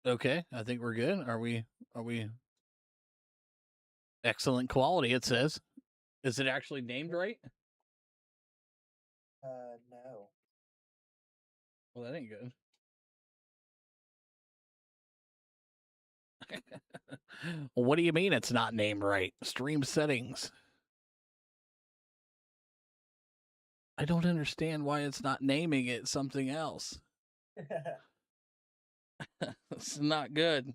Okay, I think we're good. Are we excellent quality, it says. Is it actually named right? No. Well, that ain't good. Well, what do you mean it's not named right? Stream settings. I don't understand why it's not naming it something else. It's not good.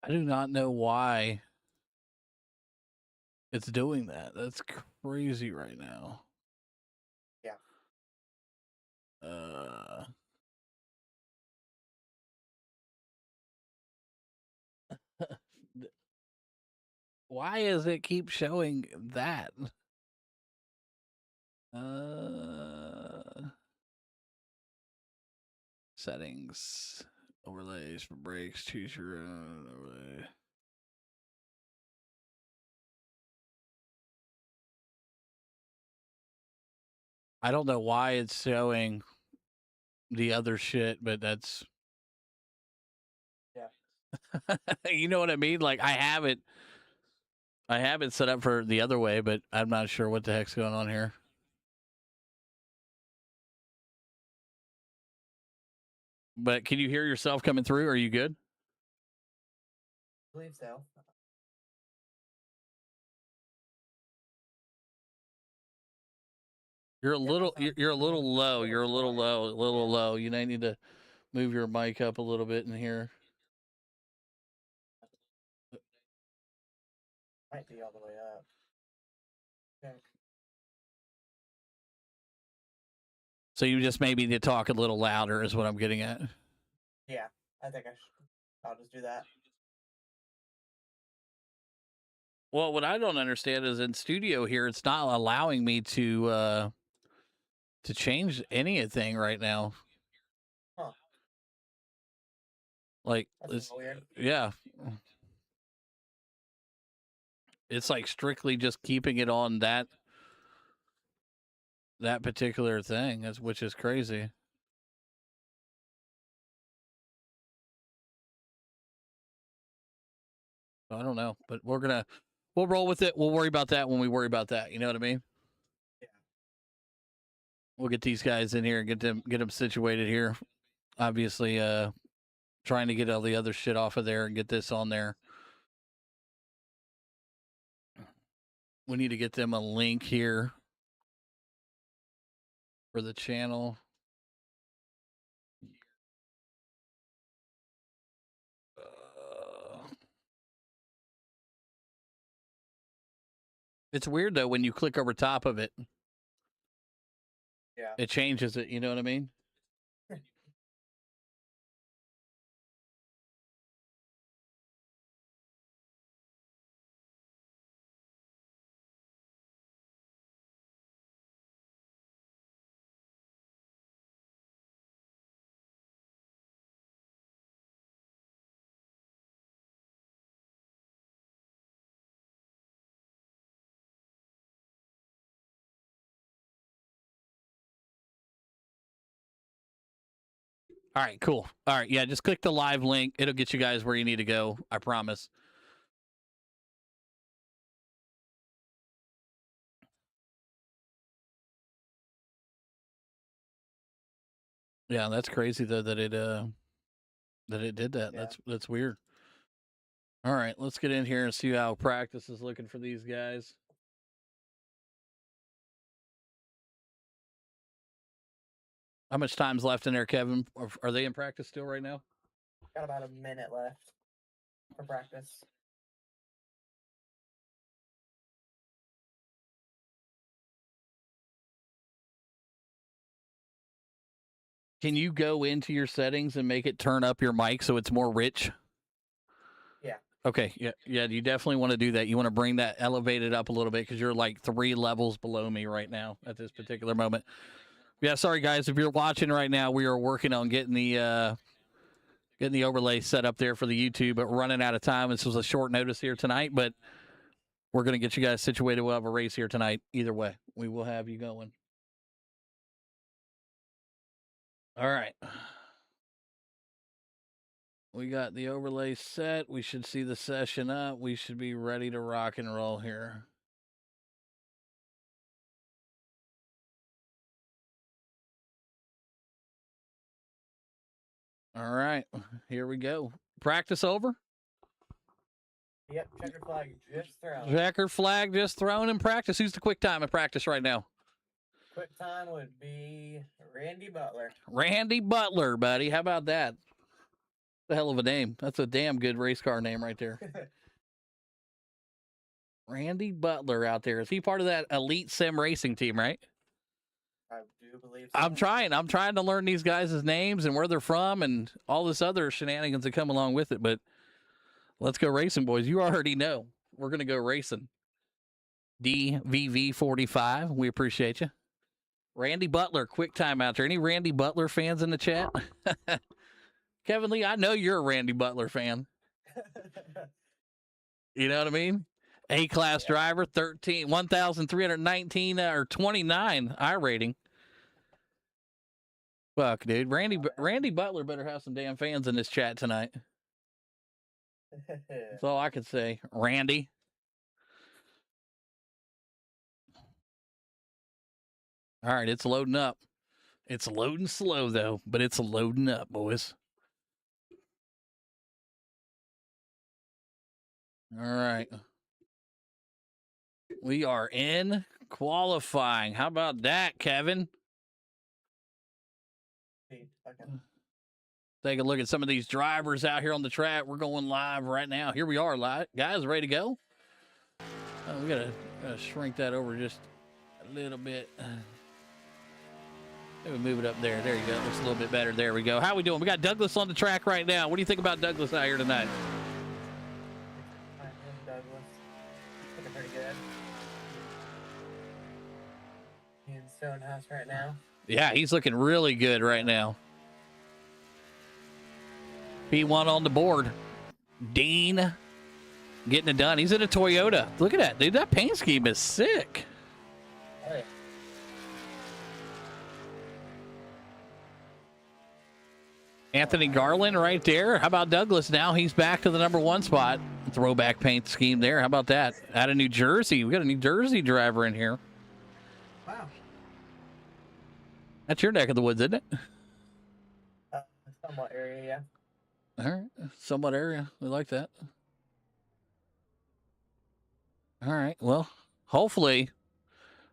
I do not know why it's doing that. That's crazy right now. Yeah. Why does it keep showing that? Settings, overlays for breaks, choose your own overlay. I don't know why it's showing the other shit, but that's Yeah. you know what I mean? Like I have it set up for the other way, but I'm not sure what the heck's going on here. But can you hear yourself coming through? Are you good? I believe so. You're a little you're a little low. You're a little low. You may need to move your mic up a little bit in here. Might be all the way up. Okay. So you just maybe need to talk a little louder is what I'm getting at. Yeah, I think I'll just do that. Well, what I don't understand is in studio here, it's not allowing me to change anything right now. Huh. Like That's weird. yeah. It's like strictly just keeping it on that particular thing, which is crazy. I don't know, but we'll roll with it. We'll worry about that when we worry about that. You know what I mean? Yeah. We'll get these guys in here and get them situated here. Obviously, trying to get all the other shit off of there and get this on there. We need to get them a link here for the channel. It's weird though when you click over top of it. Yeah. It changes it. You know what I mean? All right, cool. All right, yeah, just click the live link. It'll get you guys where you need to go. I promise. Yeah, that's crazy though that it did that. Yeah. That's weird. All right, let's get in here and see how practice is looking for these guys. How much time's left in there, Kevin? Are they in practice still right now? Got about a minute left for practice. Can you go into your settings and make it turn up your mic so it's more rich? Yeah. Okay, yeah. You definitely want to do that. You want to bring that elevated up a little bit because you're like 3 levels below me right now at this particular moment. Yeah, sorry guys, if you're watching right now, we are working on getting the overlay set up there for the YouTube, but we're running out of time. This was a short notice here tonight, but We're going to get you guys situated. We'll have a race here tonight. Either way, we will have you going. All right. We got the overlay set. We should see the session up. We should be ready to rock and roll here. All right. Here we go. Practice over? Yep, checkered flag just thrown. Checkered flag just thrown in practice. Who's the quick time in practice right now? Quick time would be Randy Butler. Randy Butler, buddy. How about that? The hell of a name. That's a damn good race car name right there. Randy Butler out there. Is he part of that elite sim racing team, right? I do believe so. I'm trying to learn these guys' names and where they're from and all this other shenanigans that come along with it. But let's go racing, boys. You already know we're going to go racing. DVV45, we appreciate you. Randy Butler, quick time out there. Any Randy Butler fans in the chat? Kevin Lee, I know you're a Randy Butler fan. You know what I mean? A-class driver, 1,319 or 29 I rating. Fuck, dude. Randy Butler better have some damn fans in this chat tonight. That's all I could say. Randy. All right, it's loading up. It's loading slow, though, but it's loading up, boys. All right. We are in qualifying. How about that, Kevin? Take a look at some of these drivers out here on the track. We're going live right now. Here we are, live. Guys, ready to go? We gotta shrink that over just a little bit. Maybe move it up there. There you go. Looks a little bit better. There we go. How we doing? We got Douglas on the track right now. What do you think about Douglas out here tonight? Douglas. Looking pretty good. He's in Stonehouse right now. Yeah, he's looking really good right now. P1 on the board. Dean getting it done. He's in a Toyota. Look at that, dude. That paint scheme is sick. Oh, yeah. Anthony Garland right there. How about Douglas now? He's back to the #1 spot. Throwback paint scheme there. How about that? Out of New Jersey. We got a New Jersey driver in here. Wow. That's your neck of the woods, isn't it? Somewhat area, yeah. All right. Somewhat area. We like that. All right. Well, hopefully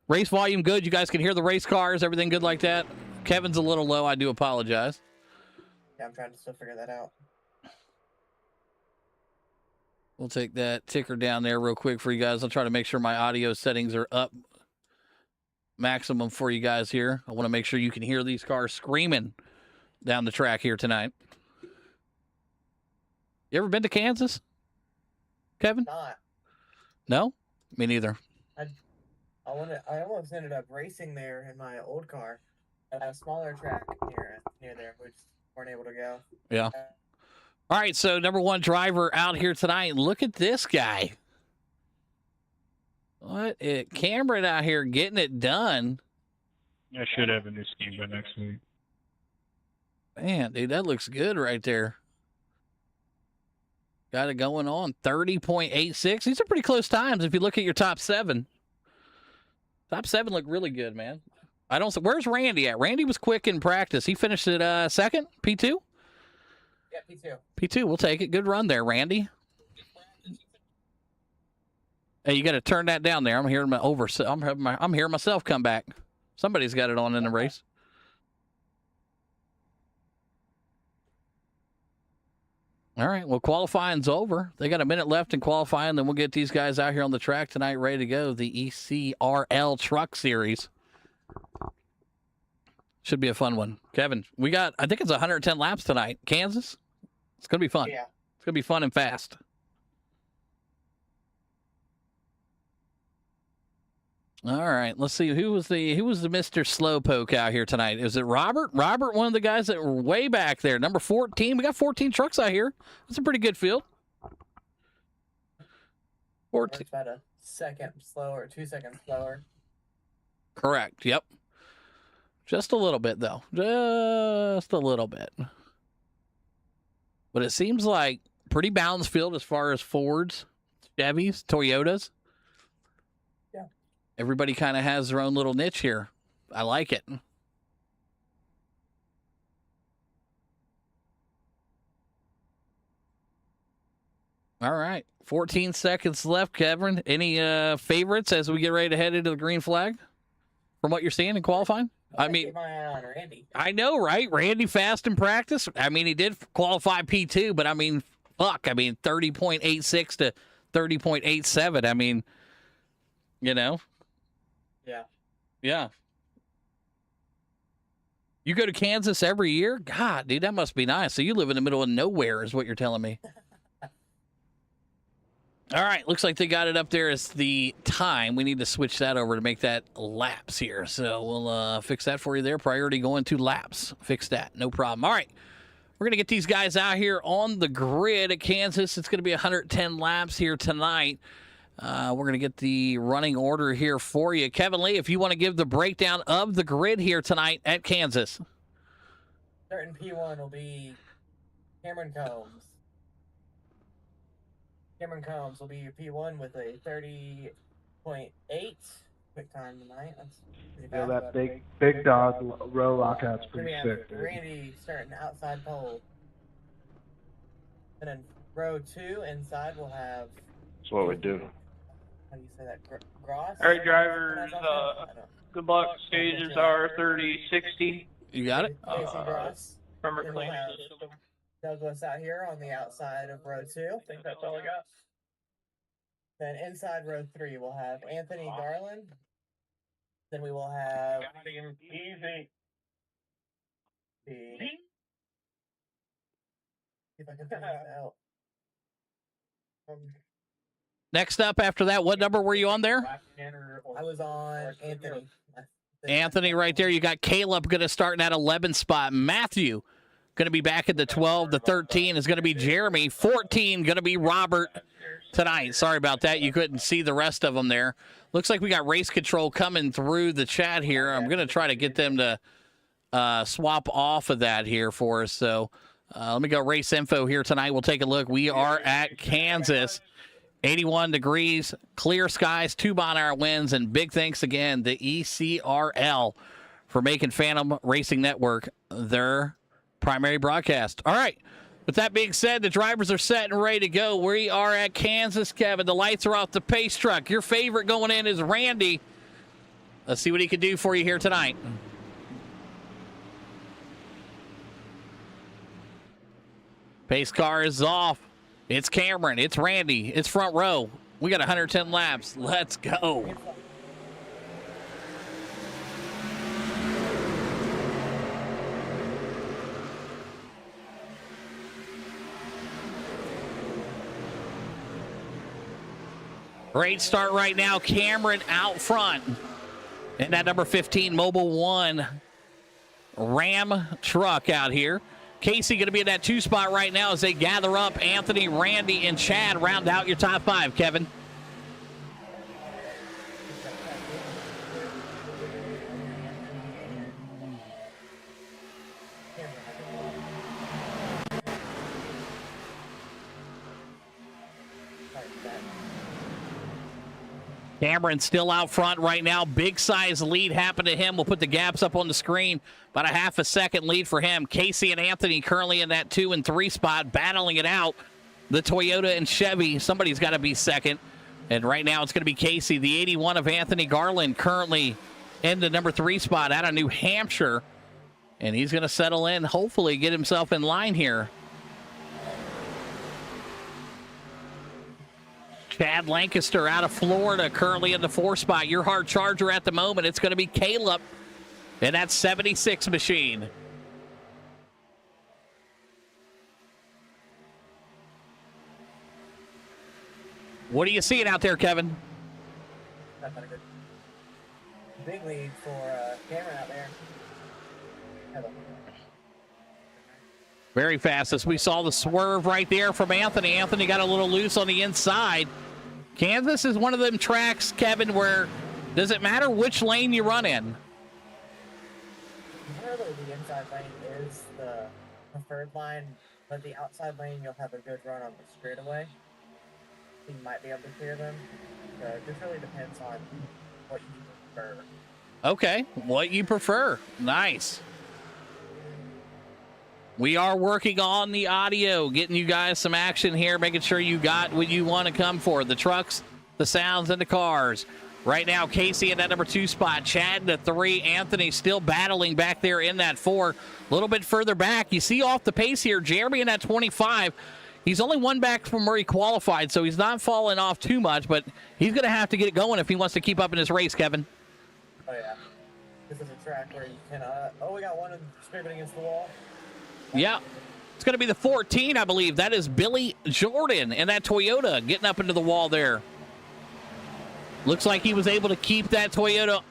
race volume good. You guys can hear the race cars. Everything good like that. Kevin's a little low. I do apologize. Yeah, I'm trying to still figure that out. We'll take that ticker down there real quick for you guys. I'll try to make sure my audio settings are up maximum for you guys here. I want to make sure you can hear these cars screaming down the track here tonight. You ever been to Kansas, Kevin? Not. No? Me neither. I almost ended up racing there in my old car at a smaller track near there, which weren't able to go. Yeah. All right, so #1 driver out here tonight. Look at this guy. What? Cameron out here getting it done. I should have a new scheme by next week. Man, dude, that looks good right there. Got it going on. 30.86. These are pretty close times if you look at your top 7. Top 7 look really good, man. Where's Randy at? Randy was quick in practice. He finished at second, P2? Yeah, P2. P2, we'll take it. Good run there, Randy. Hey, you got to turn that down there. I'm hearing I'm hearing myself come back. Somebody's got it on in the race. All right, well, qualifying's over. They got a minute left in qualifying, then we'll get these guys out here on the track tonight ready to go. The ECRL Truck Series. Should be a fun one. Kevin, I think it's 110 laps tonight. Kansas? It's going to be fun. Yeah. It's going to be fun and fast. All right, let's see who was the Mr. Slowpoke out here tonight. Is it Robert? Robert, one of the guys that were way back there, number 14. We got 14 trucks out here. That's a pretty good field. 14. About a second slower, 2 seconds slower. Correct. Yep. Just a little bit, though. Just a little bit. But it seems like pretty balanced field as far as Fords, Chevys, Toyotas. Yeah. Everybody kind of has their own little niche here. I like it. All right. 14 seconds left, Kevin. Any favorites as we get ready to head into the green flag from what you're seeing in qualifying? I mean, keep my eye on Randy. I know, right? Randy fast in practice. I mean, he did qualify P2, but I mean, fuck. I mean, 30.86 to 30.87. I mean, you know? Yeah. Yeah. You go to Kansas every year? God, dude, that must be nice. So you live in the middle of nowhere is what you're telling me. All right, looks like they got it up there as the time. We need to switch that over to make that laps here. So we'll fix that for you there. Priority going to laps. Fix that. No problem. All right, we're going to get these guys out here on the grid at Kansas. It's going to be 110 laps here tonight. We're going to get the running order here for you. Kevin Lee, if you want to give the breakdown of the grid here tonight at Kansas. Starting P1 will be Cameron Combs. Cameron Combs will be your P1 with a 30.8 quick time tonight. That's pretty Yeah, fast. that big dog row lockout's Then pretty we have sick, dude. Randy starting outside pole. And then row 2 inside we'll have, That's what we do. how do you say that? Gross? All right, drivers, good luck. Stages are 30-60. You got it? Casey Gross. From our Then we'll claim have system. Douglas out here on the outside of row 2. I think that's all I got. Then inside row 3 we'll have Anthony Garland. Then we will have Easy. the, if I can figure this out. Next up after that, what number were you on there? I was on Anthony. Anthony right there. You got Caleb going to start in that 11 spot. Matthew going to be back at the 12. The 13 is going to be Jeremy. 14 going to be Robert tonight. Sorry about that. You couldn't see the rest of them there. Looks like we got race control coming through the chat here. I'm going to try to get them to swap off of that here for us. So let me go race info here tonight. We'll take a look. We are at Kansas. 81 degrees, clear skies, 2 mile-an-hour winds, and big thanks again to ECRL for making Phantom Racing Network their primary broadcast. All right, with that being said, the drivers are set and ready to go. We are at Kansas, Kevin. The lights are off the pace truck. Your favorite going in is Randy. Let's see what he can do for you here tonight. Pace car is off. It's Cameron. It's Randy. It's front row. We got 110 laps. Let's go. Great start right now. Cameron out front. And that number 15 Mobile 1 Ram truck out here. Casey going to be in that 2 spot right now as they gather up. Anthony, Randy, and Chad round out your top 5, Kevin. Cameron still out front right now. Big size lead happened to him. We'll put the gaps up on the screen. About a half a second lead for him. Casey and Anthony currently in that 2 and 3 spot, battling it out. The Toyota and Chevy, somebody's got to be second. And right now it's going to be Casey. The 81 of Anthony Garland currently in the number 3 spot out of New Hampshire. And he's going to settle in, hopefully get himself in line here. Chad Lancaster out of Florida, currently in the 4 spot. Your hard charger at the moment, it's going to be Caleb in that 76 machine. What are you seeing out there, Kevin? That's not a good. Big lead for Cameron out there. Very fast as we saw the swerve right there from Anthony. Anthony got a little loose on the inside. Kansas is one of them tracks, Kevin, where does it matter which lane you run in? Generally, the inside lane is the preferred line, but the outside lane, you'll have a good run on the straightaway. You might be able to clear them. So it just really depends on what you prefer. Okay, what you prefer. Nice. We are working on the audio, getting you guys some action here, making sure you got what you want to come for. The trucks, the sounds, and the cars. Right now, Casey in that number 2 spot. Chad in the 3. Anthony still battling back there in that 4. A little bit further back. You see off the pace here, Jeremy in that 25. He's only one back from where he qualified, so he's not falling off too much, but he's going to have to get it going if he wants to keep up in his race, Kevin. Oh, yeah. This is a track where you can, we got one scraping against the wall. Yeah. It's going to be the 14, I believe. That is Billy Jordan in that Toyota getting up into the wall there. Looks like he was able to keep that Toyota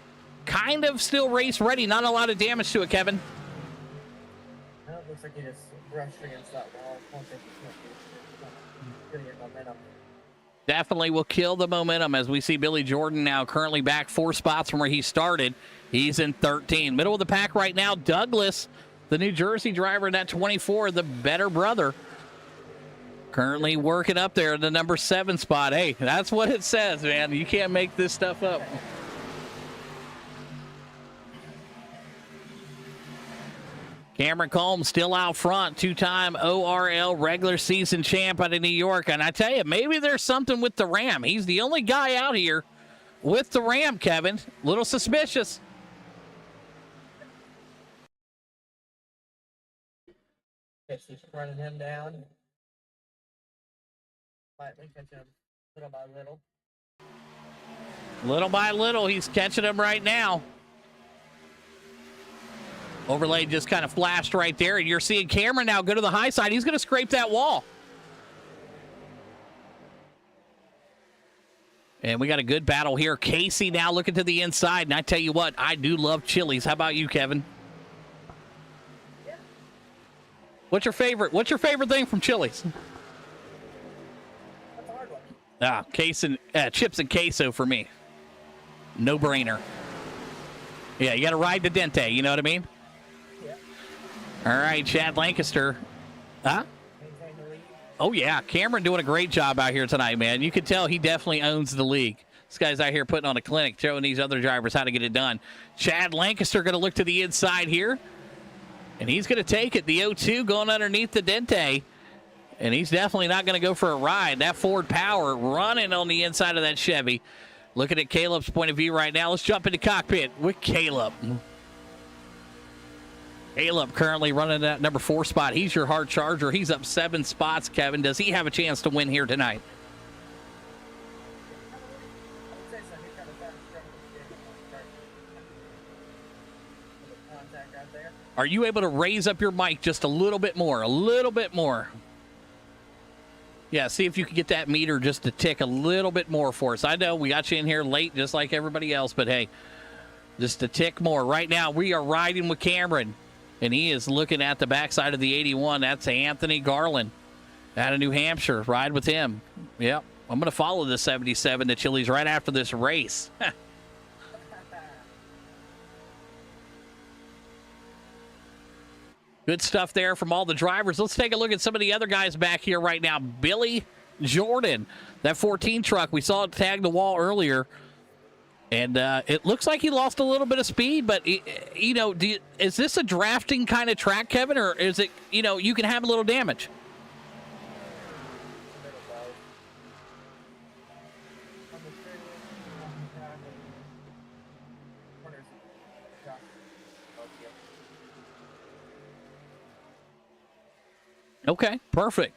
kind of still race ready. Not a lot of damage to it, Kevin. No, it looks like he just brushed against that wall. Momentum. Definitely will kill the momentum as we see Billy Jordan now currently back 4 spots from where he started. He's in 13. Middle of the pack right now, Douglas, the New Jersey driver in that 24, the better brother. Currently working up there in the number 7 spot. Hey, that's what it says, man. You can't make this stuff up. Cameron Combs still out front, 2-time ORL regular season champ out of New York. And I tell you, maybe there's something with the Ram. He's the only guy out here with the Ram, Kevin. Little suspicious. Yes, he's running him down. Slightly catching him little by little. Little by little, he's catching him right now. Overlay just kind of flashed right there, and you're seeing Cameron now go to the high side. He's going to scrape that wall. And we got a good battle here. Casey now looking to the inside, and I tell you what, I do love Chili's. How about you, Kevin? Yeah. What's your favorite thing from Chili's? That's a hard one. Chips and queso for me. No brainer. Yeah, you got to ride the Dente, you know what I mean? All right, Chad Lancaster. Huh? Oh, yeah. Cameron doing a great job out here tonight, man. You can tell he definitely owns the league. This guy's out here putting on a clinic, showing these other drivers how to get it done. Chad Lancaster going to look to the inside here. And he's going to take it. The 0-2 going underneath the Dente. And he's definitely not going to go for a ride. That Ford Power running on the inside of that Chevy. Looking at Caleb's point of view right now. Let's jump into cockpit with Caleb. Caleb currently running that number 4 spot. He's your hard charger. He's up 7 spots, Kevin. Does he have a chance to win here tonight? Are you able to raise up your mic just a little bit more? A little bit more. Yeah, see if you can get that meter just to tick a little bit more for us. I know we got you in here late just like everybody else, but hey, just a tick more. Right now, we are riding with Cameron. And he is looking at the backside of the 81. That's Anthony Garland out of New Hampshire. Ride with him. Yep. I'm going to follow the 77 to Chili's right after this race. Good stuff there from all the drivers. Let's take a look at some of the other guys back here right now. Billy Jordan, that 14 truck. We saw it tag the wall earlier. And it looks like he lost a little bit of speed, but, you know, is this a drafting kind of track, Kevin, or is it, you know, you can have a little damage? Okay, perfect.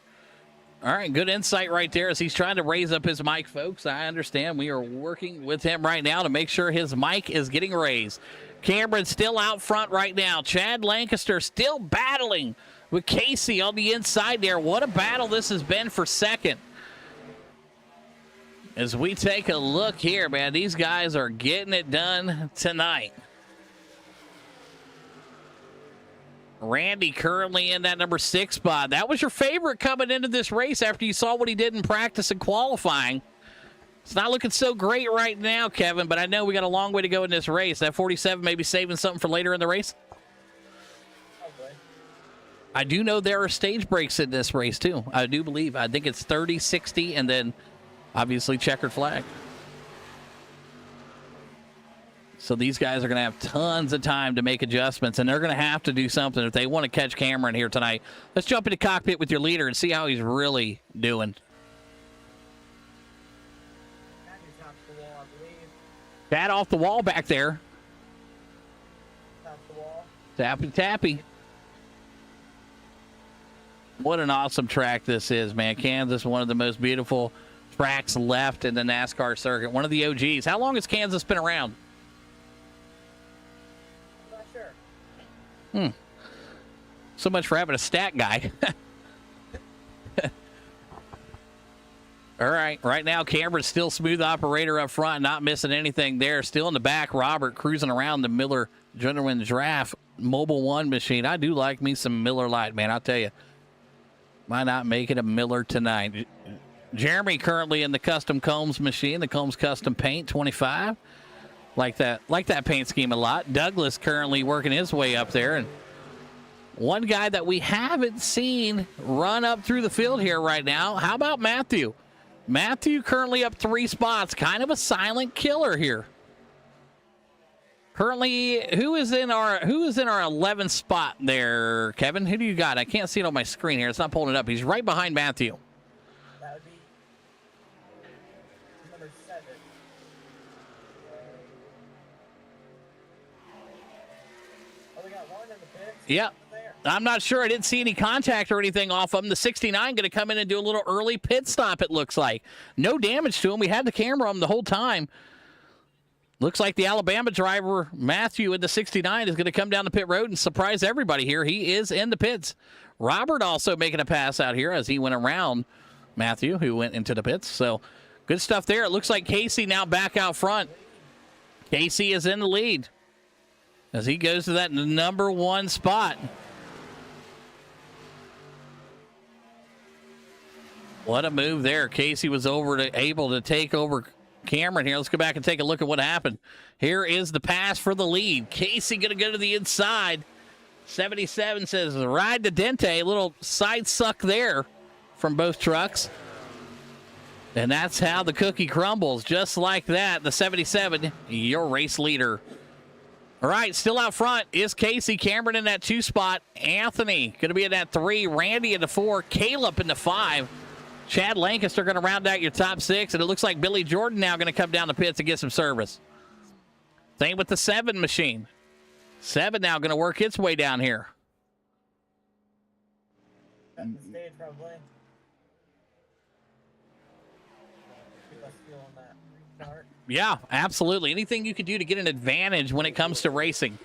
All right, good insight right there as he's trying to raise up his mic, folks. I understand we are working with him right now to make sure his mic is getting raised. Cameron still out front right now. Chad Lancaster still battling with Casey on the inside there. What a battle this has been for second. As we take a look here, man, these guys are getting it done tonight. Randy currently in that number 6 spot. That was your favorite coming into this race after you saw what he did in practice and qualifying. It's not looking so great right now, Kevin, but I know we got a long way to go in this race. That 47 may be saving something for later in the race. Probably. I do know there are stage breaks in this race, too. I do believe. I think it's 30, 60, and then obviously checkered flag. So these guys are going to have tons of time to make adjustments, and they're going to have to do something if they want to catch Cameron here tonight. Let's jump into cockpit with your leader and see how he's really doing. Pat off the wall back there. Top the wall. Tappy, tappy. What an awesome track this is, man. Kansas, one of the most beautiful tracks left in the NASCAR circuit. One of the OGs. How long has Kansas been around? I'm not sure. So much for having a stat guy. All right. Right now, Cameron's still smooth operator up front, not missing anything there. Still in the back, Robert cruising around the Miller Gentleman Draft Mobile One machine. I do like me some Miller Lite, man. I'll tell you. Why not make it a Miller tonight? Jeremy currently in the custom Combs machine, the Combs Custom Paint 25. Like that paint scheme a lot. Douglas currently working his way up there. And one guy that we haven't seen run up through the field here right now. How about Matthew? Matthew currently up 3 spots. Kind of a silent killer here. Currently, who is in our 11th spot there, Kevin? Who do you got? I can't see it on my screen here. It's not pulling it up. He's right behind Matthew. That would be number 7. Oh, we got one in the pits. Yep. I'm not sure. I didn't see any contact or anything off of him. The 69 going to come in and do a little early pit stop, it looks like. No damage to him. We had the camera on him the whole time. Looks like the Alabama driver, Matthew, in the 69 is going to come down the pit road and surprise everybody here. He is in the pits. Robert also making a pass out here as he went around Matthew, who went into the pits. So good stuff there. It looks like Casey now back out front. Casey is in the lead as he goes to that number 1 spot. What a move there. Casey was able to take over Cameron here. Let's go back and take a look at what happened. Here is the pass for the lead. Casey going to go to the inside. 77 says ride the Dente. A little side suck there from both trucks. And that's how the cookie crumbles. Just like that, the 77, your race leader. All right, still out front is Casey. Cameron in that 2 spot. Anthony going to be in that 3. Randy in the 4. Caleb in the 5. Chad Lancaster going to round out your top 6, and it looks like Billy Jordan now going to come down the pits and get some service. Same with the 7 machine. 7 now going to work its way down here. At the stage, probably. Keep us fuel on that start. Yeah, absolutely. Anything you could do to get an advantage when it comes to racing.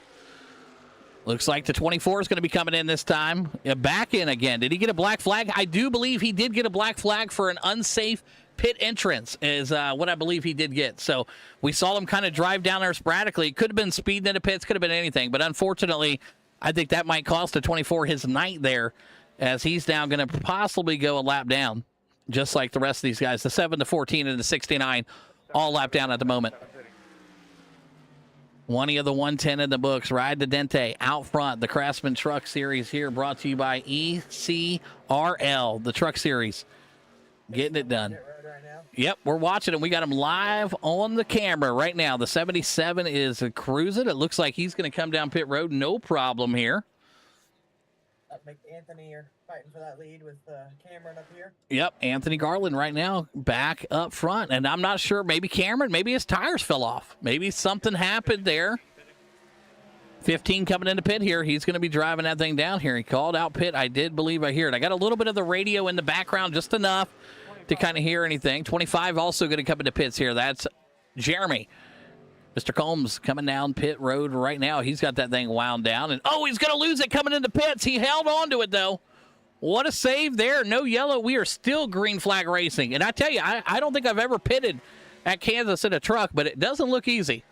Looks like the 24 is going to be coming in this time. Back in again. Did he get a black flag? I do believe he did get a black flag for an unsafe pit entrance is what I believe he did get. So we saw him kind of drive down there sporadically. It could have been speeding into pits, could have been anything. But unfortunately, I think that might cost the 24 his night there as he's now going to possibly go a lap down, just like the rest of these guys. The 7, the 14, and the 69 all lap down at the moment. One of the 110 in the books. Ride the Dente out front. The Craftsman Truck Series here brought to you by ECRL, the Truck Series. Getting it done. Yep, we're watching him. We got him live on the camera right now. The 77 is cruising. It looks like he's going to come down pit road. No problem here. Anthony are fighting for that lead with Cameron up here. Yep, Anthony Garland right now back up front. And I'm not sure, maybe Cameron, maybe his tires fell off. Maybe something happened there. 15 coming into pit here. He's going to be driving that thing down here. He called out pit. I did believe I hear it. I got a little bit of the radio in the background, just enough to kind of hear anything. 25 also going to come into pits here. That's Jeremy. Mr. Combs coming down pit road right now. He's got that thing wound down. And, oh, he's going to lose it coming into pits. He held on to it, though. What a save there. No yellow. We are still green flag racing. And I tell you, I don't think I've ever pitted at Kansas in a truck, but it doesn't look easy.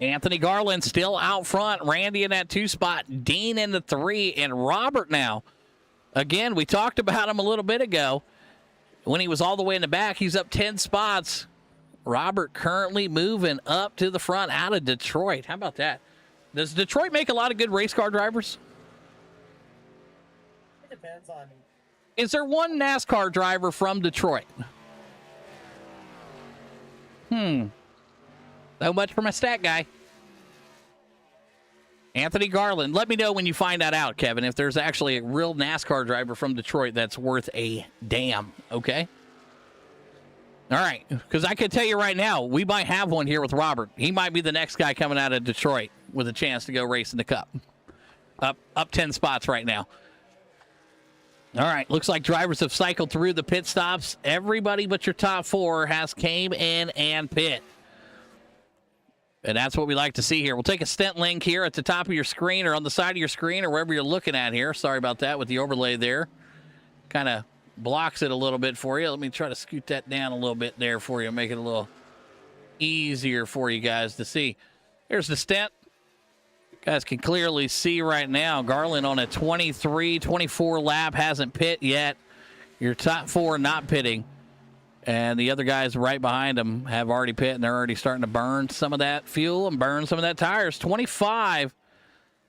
Anthony Garland still out front. Randy in that 2 spot. Dean in the 3. And Robert now Again, we talked about him a little bit ago. When he was all the way in the back, he's up 10 spots. Robert currently moving up to the front out of Detroit. How about that? Does Detroit make a lot of good race car drivers? It depends on. Is there one NASCAR driver from Detroit? So much for my stat guy. Anthony Garland. Let me know when you find that out, Kevin, if there's actually a real NASCAR driver from Detroit that's worth a damn, okay? All right, because I can tell you right now, we might have one here with Robert. He might be the next guy coming out of Detroit with a chance to go race in the Cup. Up 10 spots right now. All right, looks like drivers have cycled through the pit stops. Everybody but your top four has came in and pit. And that's what we like to see here. We'll take a stent link here at the top of your screen or on the side of your screen or wherever you're looking at here. Sorry about that with the overlay there. Kind of blocks it a little bit for you. Let me try to scoot that down a little bit there for you. Make it a little easier for you guys to see. Here's the stent. You guys can clearly see right now Garland on a 24 lap. Hasn't pit yet. Your top four not pitting. And the other guys right behind them have already pit, and they're already starting to burn some of that fuel and burn some of that tires. 25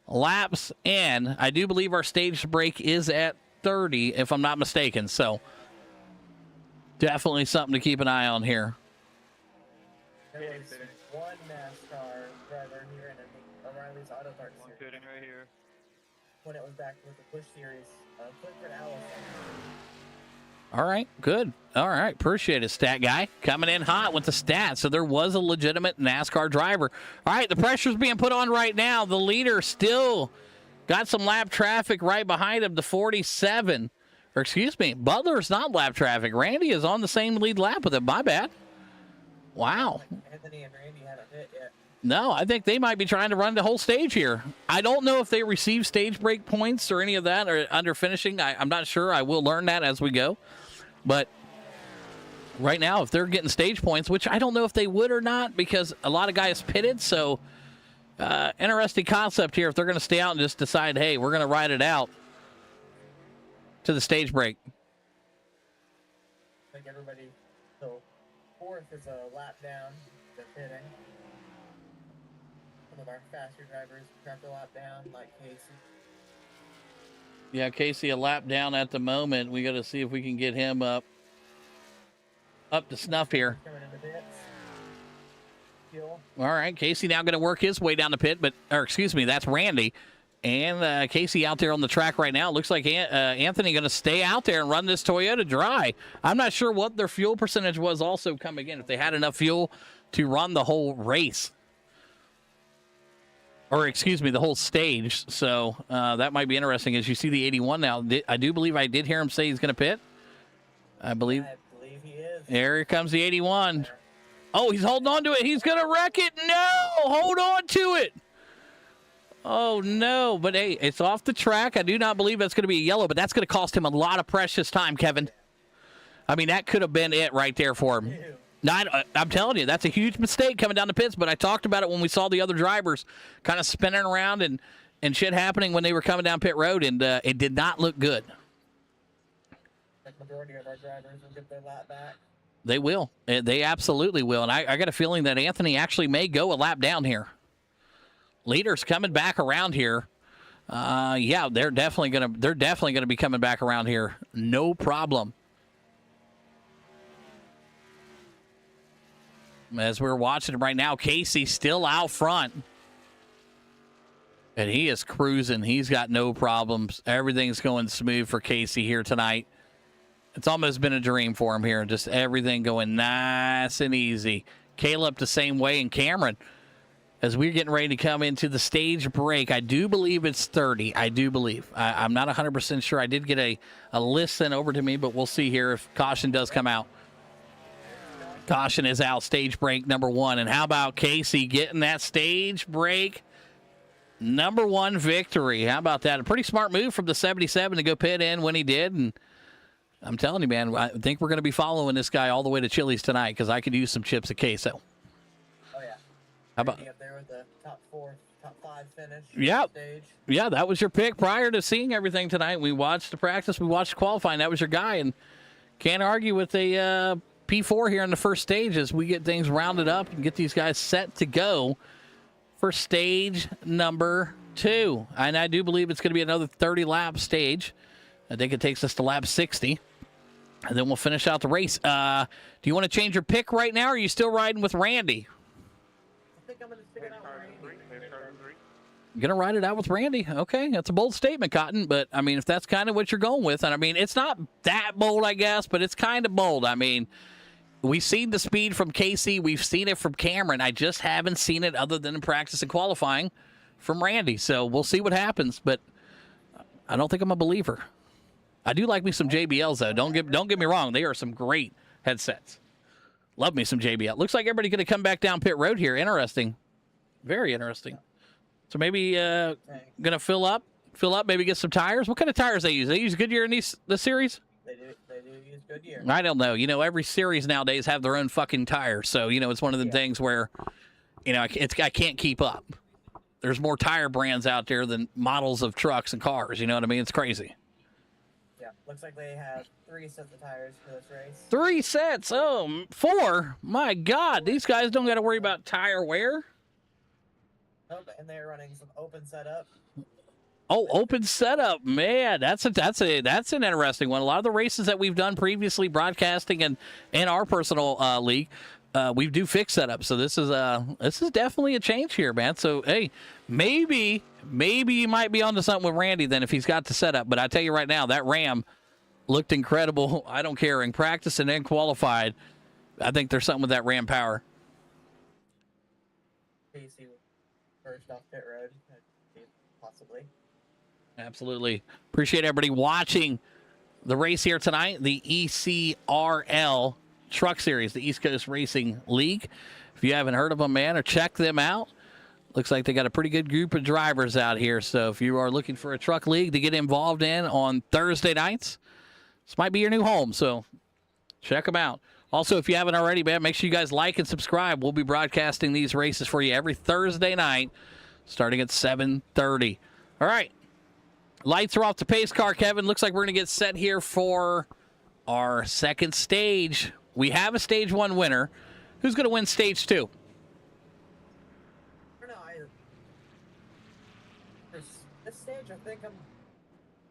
laps in. I do believe our stage break is at 30, if I'm not mistaken. So definitely something to keep an eye on here. There was one NASCAR driver here in O'Reilly's Auto Parts series. Pitting right here. When it was back with the Bush series, Clifford Allison. All right, good. All right, appreciate it, stat guy. Coming in hot with the stats. So there was a legitimate NASCAR driver. All right, the pressure's being put on right now. The leader still got some lap traffic right behind him, the 47. Or excuse me, Butler's not lap traffic. Randy is on the same lead lap with him. My bad. Wow. Anthony and Randy haven't hit yet. No, I think they might be trying to run the whole stage here. I don't know if they receive stage break points or any of that or under finishing. I'm not sure. I will learn that as we go. But right now, if they're getting stage points, which I don't know if they would or not because a lot of guys pitted. So interesting concept here. If they're going to stay out and just decide, hey, we're going to ride it out to the stage break. I think everybody, so fourth is a lap down to pitting. Some of our faster drivers dropped a lap down, like Casey. Yeah, Casey a lap down at the moment. We got to see if we can get him up to snuff here. Coming into pits. Fuel. All right, Casey now going to work his way down the pit, that's Randy. And Casey out there on the track right now. Looks like Anthony going to stay out there and run this Toyota dry. I'm not sure what their fuel percentage was also coming in, if they had enough fuel to run the whole race. Or, excuse me, the whole stage. So that might be interesting as you see the 81 now. I do believe I did hear him say he's going to pit. I believe he is. Here comes the 81. Oh, he's holding on to it. He's going to wreck it. No, hold on to it. Oh, no. But, hey, it's off the track. I do not believe that's going to be a yellow, but that's going to cost him a lot of precious time, Kevin. I mean, that could have been it right there for him. I'm telling you, that's a huge mistake coming down the pits, but I talked about it when we saw the other drivers kind of spinning around and shit happening when they were coming down pit road, and it did not look good. The majority of our drivers will get their lap back. They will. They absolutely will, and I got a feeling that Anthony actually may go a lap down here. Leaders coming back around here. Yeah, they're definitely gonna be coming back around here. No problem. As we're watching right now, Casey still out front. And he is cruising. He's got no problems. Everything's going smooth for Casey here tonight. It's almost been a dream for him here. Just everything going nice and easy. Caleb the same way, and Cameron. As we're getting ready to come into the stage break, I do believe it's 30. I do believe. I'm not 100% sure. I did get a list sent over to me, but we'll see here if caution does come out. Caution is out, stage break number 1. And how about Casey getting that stage break number 1 victory? How about that? A pretty smart move from the 77 to go pit in when he did. And I'm telling you, man, I think we're going to be following this guy all the way to Chili's tonight because I could use some chips of queso. Oh, yeah. How about Up there with the top 4, top 5 finish. Yep. Stage. Yeah, that was your pick prior to seeing everything tonight. We watched the practice, we watched qualifying. That was your guy, and can't argue with a P4 here in the first stage as we get things rounded up and get these guys set to go for stage number 2. And I do believe it's going to be another 30-lap stage. I think it takes us to lap 60. And then we'll finish out the race. Do you want to change your pick right now, or are you still riding with Randy? I think I'm going to stick it out with Randy. You're going to ride it out with Randy? Okay, that's a bold statement, Cotton. But, I mean, if that's kind of what you're going with, and, I mean, it's not that bold, I guess, but it's kind of bold. I mean, we've seen the speed from Casey. We've seen it from Cameron. I just haven't seen it other than in practice and qualifying from Randy. So we'll see what happens, but I don't think I'm a believer. I do like me some JBLs, though. Don't get me wrong. They are some great headsets. Love me some JBL. Looks like everybody's going to come back down pit road here. Interesting. Very interesting. So maybe going to fill up, maybe get some tires. What kind of tires they use? They use Goodyear in this series? They do use Goodyear. I don't know. You know, every series nowadays have their own fucking tires. So, you know, it's one of the things where, you know, I can't keep up. There's more tire brands out there than models of trucks and cars. You know what I mean? It's crazy. Yeah, looks like they have 3 sets of tires for this race. 3 sets? Oh, 4? My God, these guys don't got to worry about tire wear. Oh, and they're running some open setup. Oh, open setup, man. That's an interesting one. A lot of the races that we've done previously, broadcasting and our personal league, we do fixed setup. So this is definitely a change here, man. So hey, maybe you might be onto something with Randy then if he's got the setup. But I tell you right now, that Ram looked incredible. I don't care in practice and then qualified. I think there's something with that Ram power. Casey first off pit road, possibly. Absolutely. Appreciate everybody watching the race here tonight, the ECRL Truck Series, the East Coast Racing League. If you haven't heard of them, man, or check them out, looks like they got a pretty good group of drivers out here. So if you are looking for a truck league to get involved in on Thursday nights, this might be your new home. So check them out. Also, if you haven't already, man, make sure you guys like and subscribe. We'll be broadcasting these races for you every Thursday night starting at 7:30. All right. Lights are off the pace car, Kevin. Looks like we're going to get set here for our second stage. We have a stage 1 winner. Who's going to win stage 2? I don't know. For this stage, I think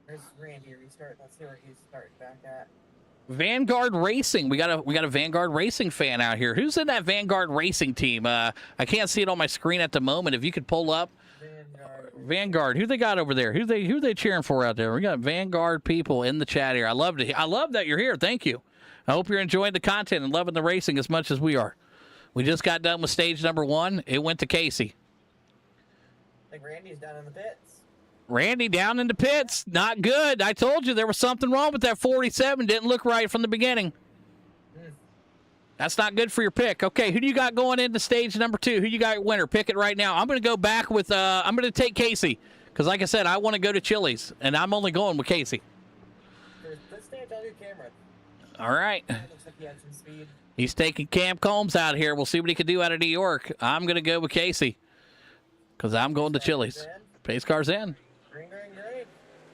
there's Randy restart. Let's see where he's starting back at. Vanguard Racing. We got a Vanguard Racing fan out here. Who's in that Vanguard Racing team? I can't see it on my screen at the moment. If you could pull up Vanguard. Who they got over there? Who they cheering for out there? We got Vanguard people in the chat here. I love that you're here. Thank you. I hope you're enjoying the content and loving the racing as much as we are. We just got done with stage number 1. It went to Casey. I think Randy's down in the pits. Randy down in the pits. Not good. I told you there was something wrong with that 47. Didn't look right from the beginning. That's not good for your pick. Okay, who do you got going into stage number 2? Who you got winner? Pick it right now. I'm going to go back with, I'm going to take Casey. Because like I said, I want to go to Chili's. And I'm only going with Casey. For this stage, I'll do Cameron. All right. Looks like he had some speed. He's taking Cam Combs out here. We'll see what he can do out of New York. I'm going to go with Casey. Because I'm going to Chili's. Pace car's in. Green.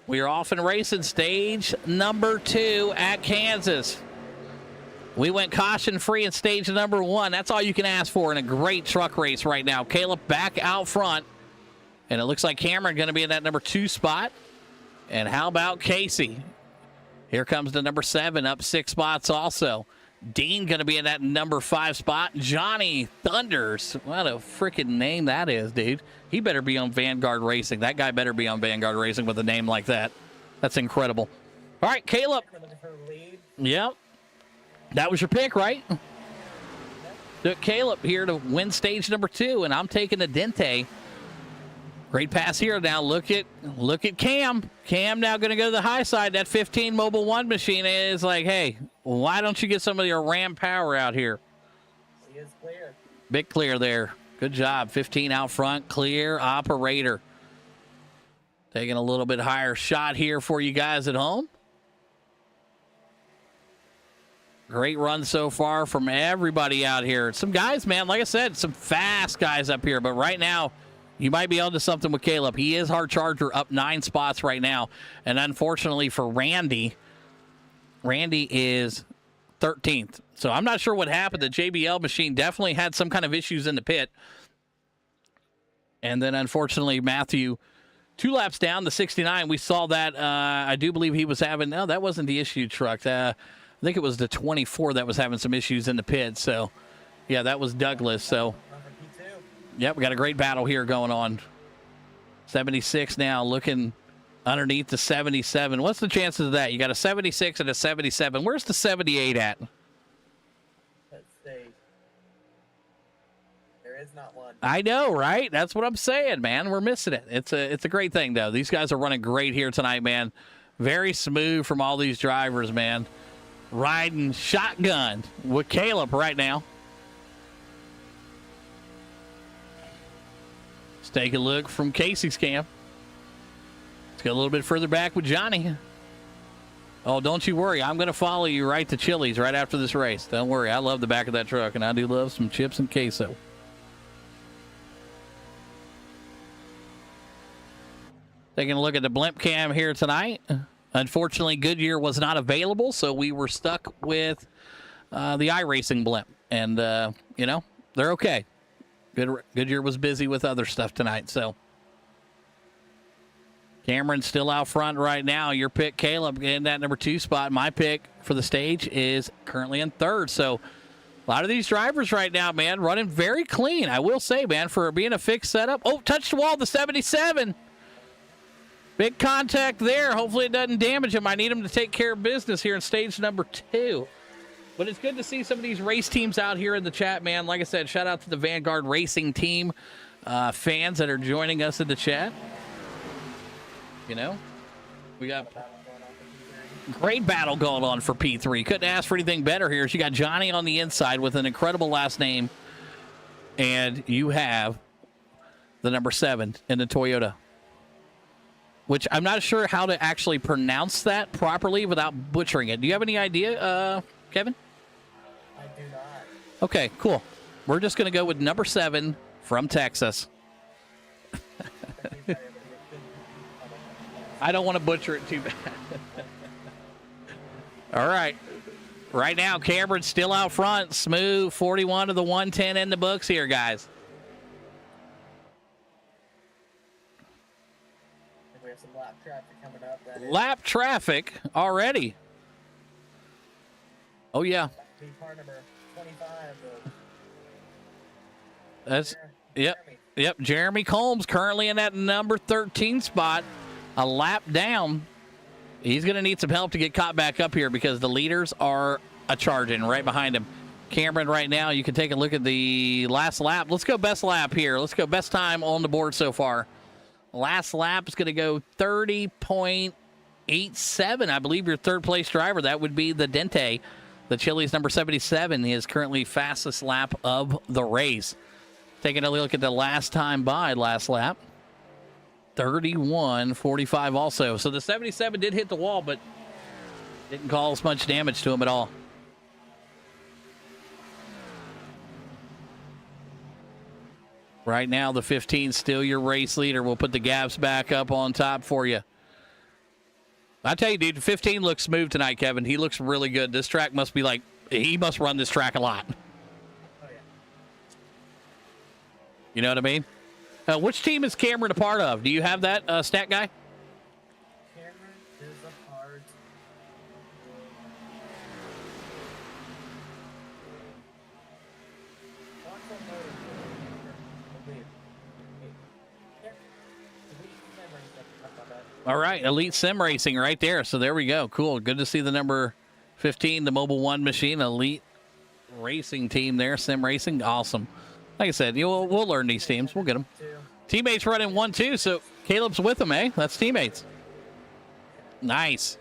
We are off and racing stage number 2 at Kansas. We went caution-free in stage number 1. That's all you can ask for in a great truck race right now. Caleb back out front. And it looks like Cameron going to be in that number 2 spot. And how about Casey? Here comes the number 7, up 6 spots also. Dean going to be in that number 5 spot. Johnny Thunders. What a freaking name that is, dude. He better be on Vanguard Racing. That guy better be on Vanguard Racing with a name like that. That's incredible. All right, Caleb. Yep. That was your pick, right? Took Caleb here to win stage number 2, and I'm taking the Dente. Great pass here now. Look at Cam. Cam now going to go to the high side. That 15 Mobile 1 machine is like, hey, why don't you get some of your Ram power out here? He is clear. Big clear there. Good job. 15 out front. Clear operator. Taking a little bit higher shot here for you guys at home. Great run so far from everybody out here. Some guys, man, like I said, some fast guys up here. But right now, You might be onto something with Caleb. He is hard charger, up 9 spots right now. And unfortunately for Randy is 13th. So I'm not sure what happened. The JBL machine definitely had some kind of issues in the pit. And then unfortunately, Matthew, 2 laps down, the 69. We saw that. I do believe he was having, no, that wasn't the issue truck. I think it was the 24 that was having some issues in the pit. So, yeah, that was Douglas. So, yep, we got a great battle here going on. 76 now looking underneath the 77. What's the chances of that? You got a 76 and a 77. Where's the 78 at? Let's see. There is not one. I know, right? That's what I'm saying, man. We're missing it. It's a great thing, though. These guys are running great here tonight, man. Very smooth from all these drivers, man. Riding shotgun with Caleb right now. Let's take a look from Casey's cam. Let's go a little bit further back with Johnny. Oh, don't you worry. I'm going to follow you right to Chili's right after this race. Don't worry. I love the back of that truck, and I do love some chips and queso. Taking a look at the blimp cam here tonight. Unfortunately, Goodyear was not available, so we were stuck with the iRacing blimp. And, you know, they're okay. Goodyear was busy with other stuff tonight, so. Cameron's still out front right now. Your pick, Caleb, in that number 2 spot. My pick for the stage is currently in 3rd. So a lot of these drivers right now, man, running very clean. I will say, man, for being a fixed setup. Oh, touched the wall, the 77. Big contact there. Hopefully it doesn't damage him. I need him to take care of business here in stage number 2. But it's good to see some of these race teams out here in the chat, man. Like I said, shout out to the Vanguard Racing Team fans that are joining us in the chat. You know, we got great battle going on for P3. Couldn't ask for anything better here. You got Johnny on the inside with an incredible last name. And you have the number 7 in the Toyota, which I'm not sure how to actually pronounce that properly without butchering it. Do you have any idea, Kevin? I do not. Okay, cool. We're just going to go with number 7 from Texas. I don't want to butcher it too bad. All right. Right now, Cameron's still out front. Smooth 41 to the 110 in the books here, guys. We have some lap traffic coming up. Lap traffic already. Oh, yeah. Car number 25. That's, yep. Jeremy Combs currently in that number 13 spot. A lap down. He's going to need some help to get caught back up here because the leaders are a-charging right behind him. Cameron right now, you can take a look at the last lap. Let's go best lap here. Let's go best time on the board so far. Last lap is going to go 30.87. I believe your 3rd place driver, that would be the Dente. The Chili's number 77 is currently fastest lap of the race. Taking a look at the last time by last lap. 31.45 also. So the 77 did hit the wall, but didn't cause much damage to him at all. Right now, the 15 still your race leader. We'll put the gaps back up on top for you. I tell you, dude, 15 looks smooth tonight, Kevin. He looks really good. This track must be like, he must run this track a lot. Oh, yeah. You know what I mean? Which team is Cameron a part of? Do you have that stat guy? Cameron is a part. All right, Elite Sim Racing right there. So there we go. Cool. Good to see the number 15, the Mobile One machine, Elite Racing team there. Sim Racing, awesome. Like I said, we'll learn these teams. We'll get them. Teammates running 1-2, so Caleb's with them, eh? That's teammates. Nice.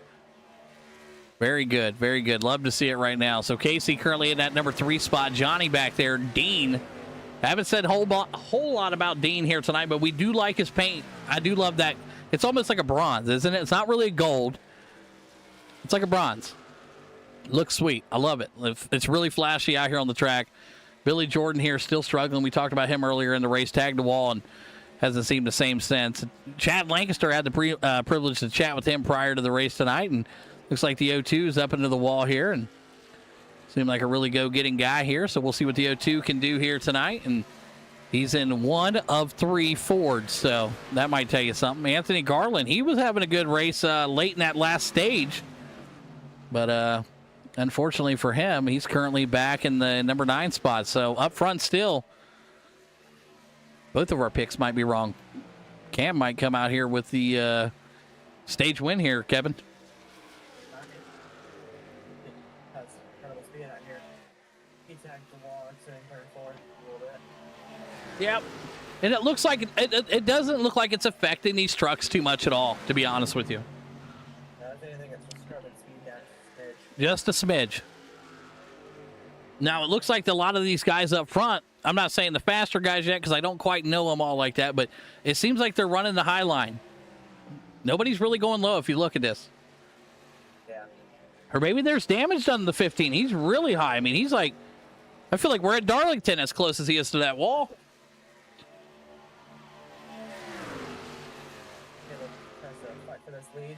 Very good, very good. Love to see it right now. So Casey currently in that number 3 spot. Johnny back there. Dean. Haven't said a whole lot about Dean here tonight, but we do like his paint. I do love that. It's almost like a bronze, isn't it? It's not really a gold. It's like a bronze. Looks sweet. I love it. It's really flashy out here on the track. Billy Jordan here still struggling. We talked about him earlier in the race. Tagged the wall, and hasn't seemed the same since. Chad Lancaster had the privilege to chat with him prior to the race tonight, and looks like the O2 is up into the wall here, and seemed like a really go-getting guy here. So we'll see what the O2 can do here tonight, and he's in 1 of 3 Fords, so that might tell you something. Anthony Garland, he was having a good race late in that last stage, but unfortunately for him, he's currently back in the number 9 spot. So up front still, both of our picks might be wrong. Cam might come out here with the stage win here, Kevin. That's incredible speed out here. He tagged the wall and sitting third forward a little bit. Yep. And it looks like it doesn't look like it's affecting these trucks too much at all, to be honest with you. If anything, it's just scrubbing speed down just a smidge. Just a smidge. Now, it looks like a lot of these guys up front, I'm not saying the faster guys yet because I don't quite know them all like that, but it seems like they're running the high line. Nobody's really going low if you look at this. Yeah. Or maybe there's damage done to the 15. He's really high. I mean, he's like, I feel like we're at Darlington as close as he is to that wall. Caleb tries to fight for this lead.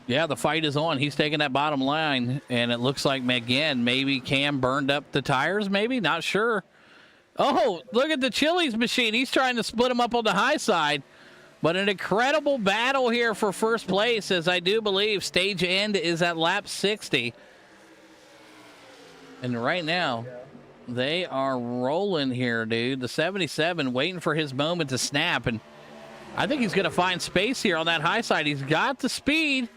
Yeah, the fight is on. He's taking that bottom line, and it looks like, again, maybe Cam burned up the tires, maybe? Not sure. Oh, look at the Chili's machine. He's trying to split him up on the high side. But an incredible battle here for first place, as I do believe stage end is at lap 60. And right now, they are rolling here, dude. The 77 waiting for his moment to snap, and I think he's going to find space here on that high side. He's got the speed.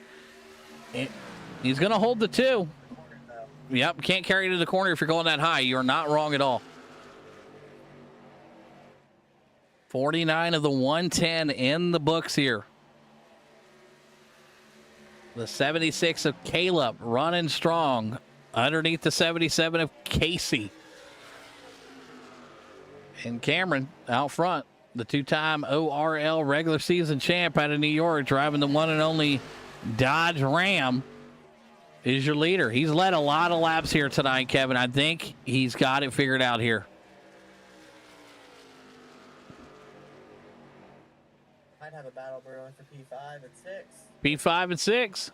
He's going to hold the 2. Yep, can't carry it to the corner if you're going that high. You're not wrong at all. 49 of the 110 in the books here. The 76 of Caleb running strong underneath the 77 of Casey. And Cameron out front, the 2-time ORL regular season champ out of New York, driving the one and only Dodge Ram, is your leader. He's led a lot of laps here tonight, Kevin. I think he's got it figured out here. Might have a battle brewing for P5 and 6. P5 and 6.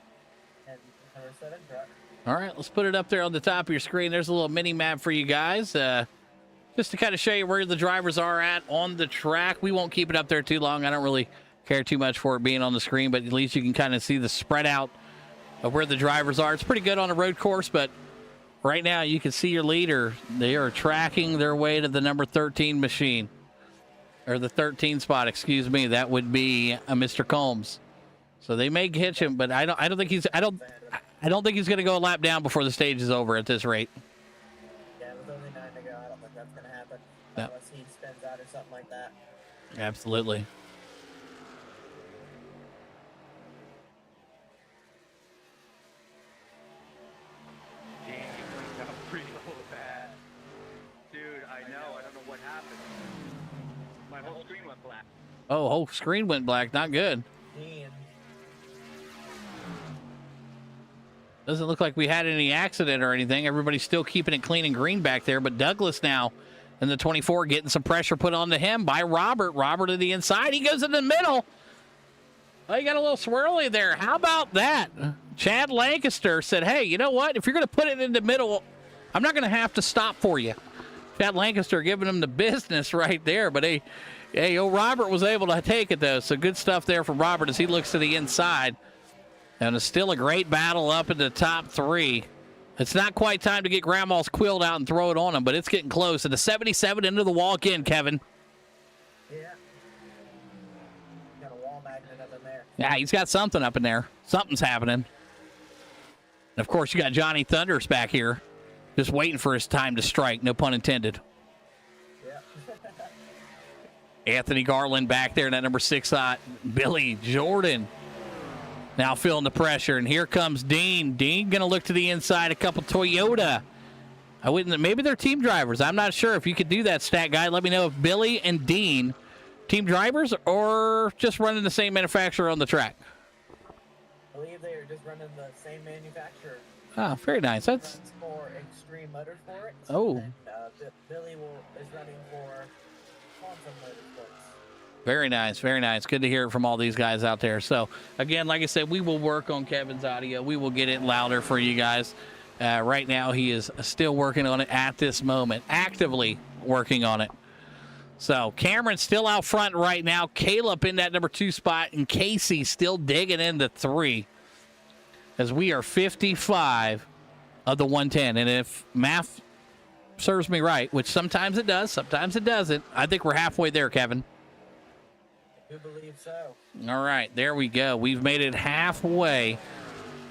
And number 7 truck. All right, let's put it up there on the top of your screen. There's a little mini map for you guys. Just to kind of show you where the drivers are at on the track. We won't keep it up there too long. I don't really care too much for it being on the screen, but at least you can kind of see the spread out of where the drivers are. It's pretty good on a road course, but right now you can see your leader. They are tracking their way to the number 13 machine, or the 13 spot, excuse me. That would be Mr. Combs. So they may hitch him, but I don't think he's going to go a lap down before the stage is over at this rate. Yeah, with only 9 to go, I don't think that's going to happen. Yep. Unless he spins out or something like that. Absolutely. Oh, whole screen went black. Not good. Dean. Doesn't look like we had any accident or anything. Everybody's still keeping it clean and green back there. But Douglas now in the 24 getting some pressure put onto him by Robert. Robert to the inside. He goes in the middle. Oh, you got a little swirly there. How about that? Chad Lancaster said, hey, you know what? If you're going to put it in the middle, I'm not going to have to stop for you. Chad Lancaster giving him the business right there. But hey, Robert was able to take it, though. So good stuff there from Robert as he looks to the inside. And it's still a great battle up in the top 3. It's not quite time to get Grandma's quilt out and throw it on him, but it's getting close. And the 77 into the wall again, Kevin. Yeah. Got a wall magnet up in there. Yeah, he's got something up in there. Something's happening. And of course, you got Johnny Thunders back here, just waiting for his time to strike. No pun intended. Yeah. Anthony Garland back there in that number 6 slot. Billy Jordan now feeling the pressure. And here comes Dean. Dean going to look to the inside. A couple Toyota. I wouldn't. Maybe they're team drivers. I'm not sure. If you could do that, stat guy, let me know if Billy and Dean team drivers or just running the same manufacturer on the track. I believe they are just running the same manufacturer. Oh, very nice. That's Runs for Extreme Motorsports. Oh. And, Billy is running for Maximum Motorsports. Very nice, very nice. Good to hear it from all these guys out there. So, again, like I said, we will work on Kevin's audio. We will get it louder for you guys. Right now, he is still working on it at this moment, actively working on it. So, Cameron's still out front right now. Caleb in that number 2 spot, and Casey still digging into 3 as we are 55 of the 110. And if math serves me right, which sometimes it does, sometimes it doesn't, I think we're halfway there, Kevin. I do believe so. All right, there we go. We've made it halfway.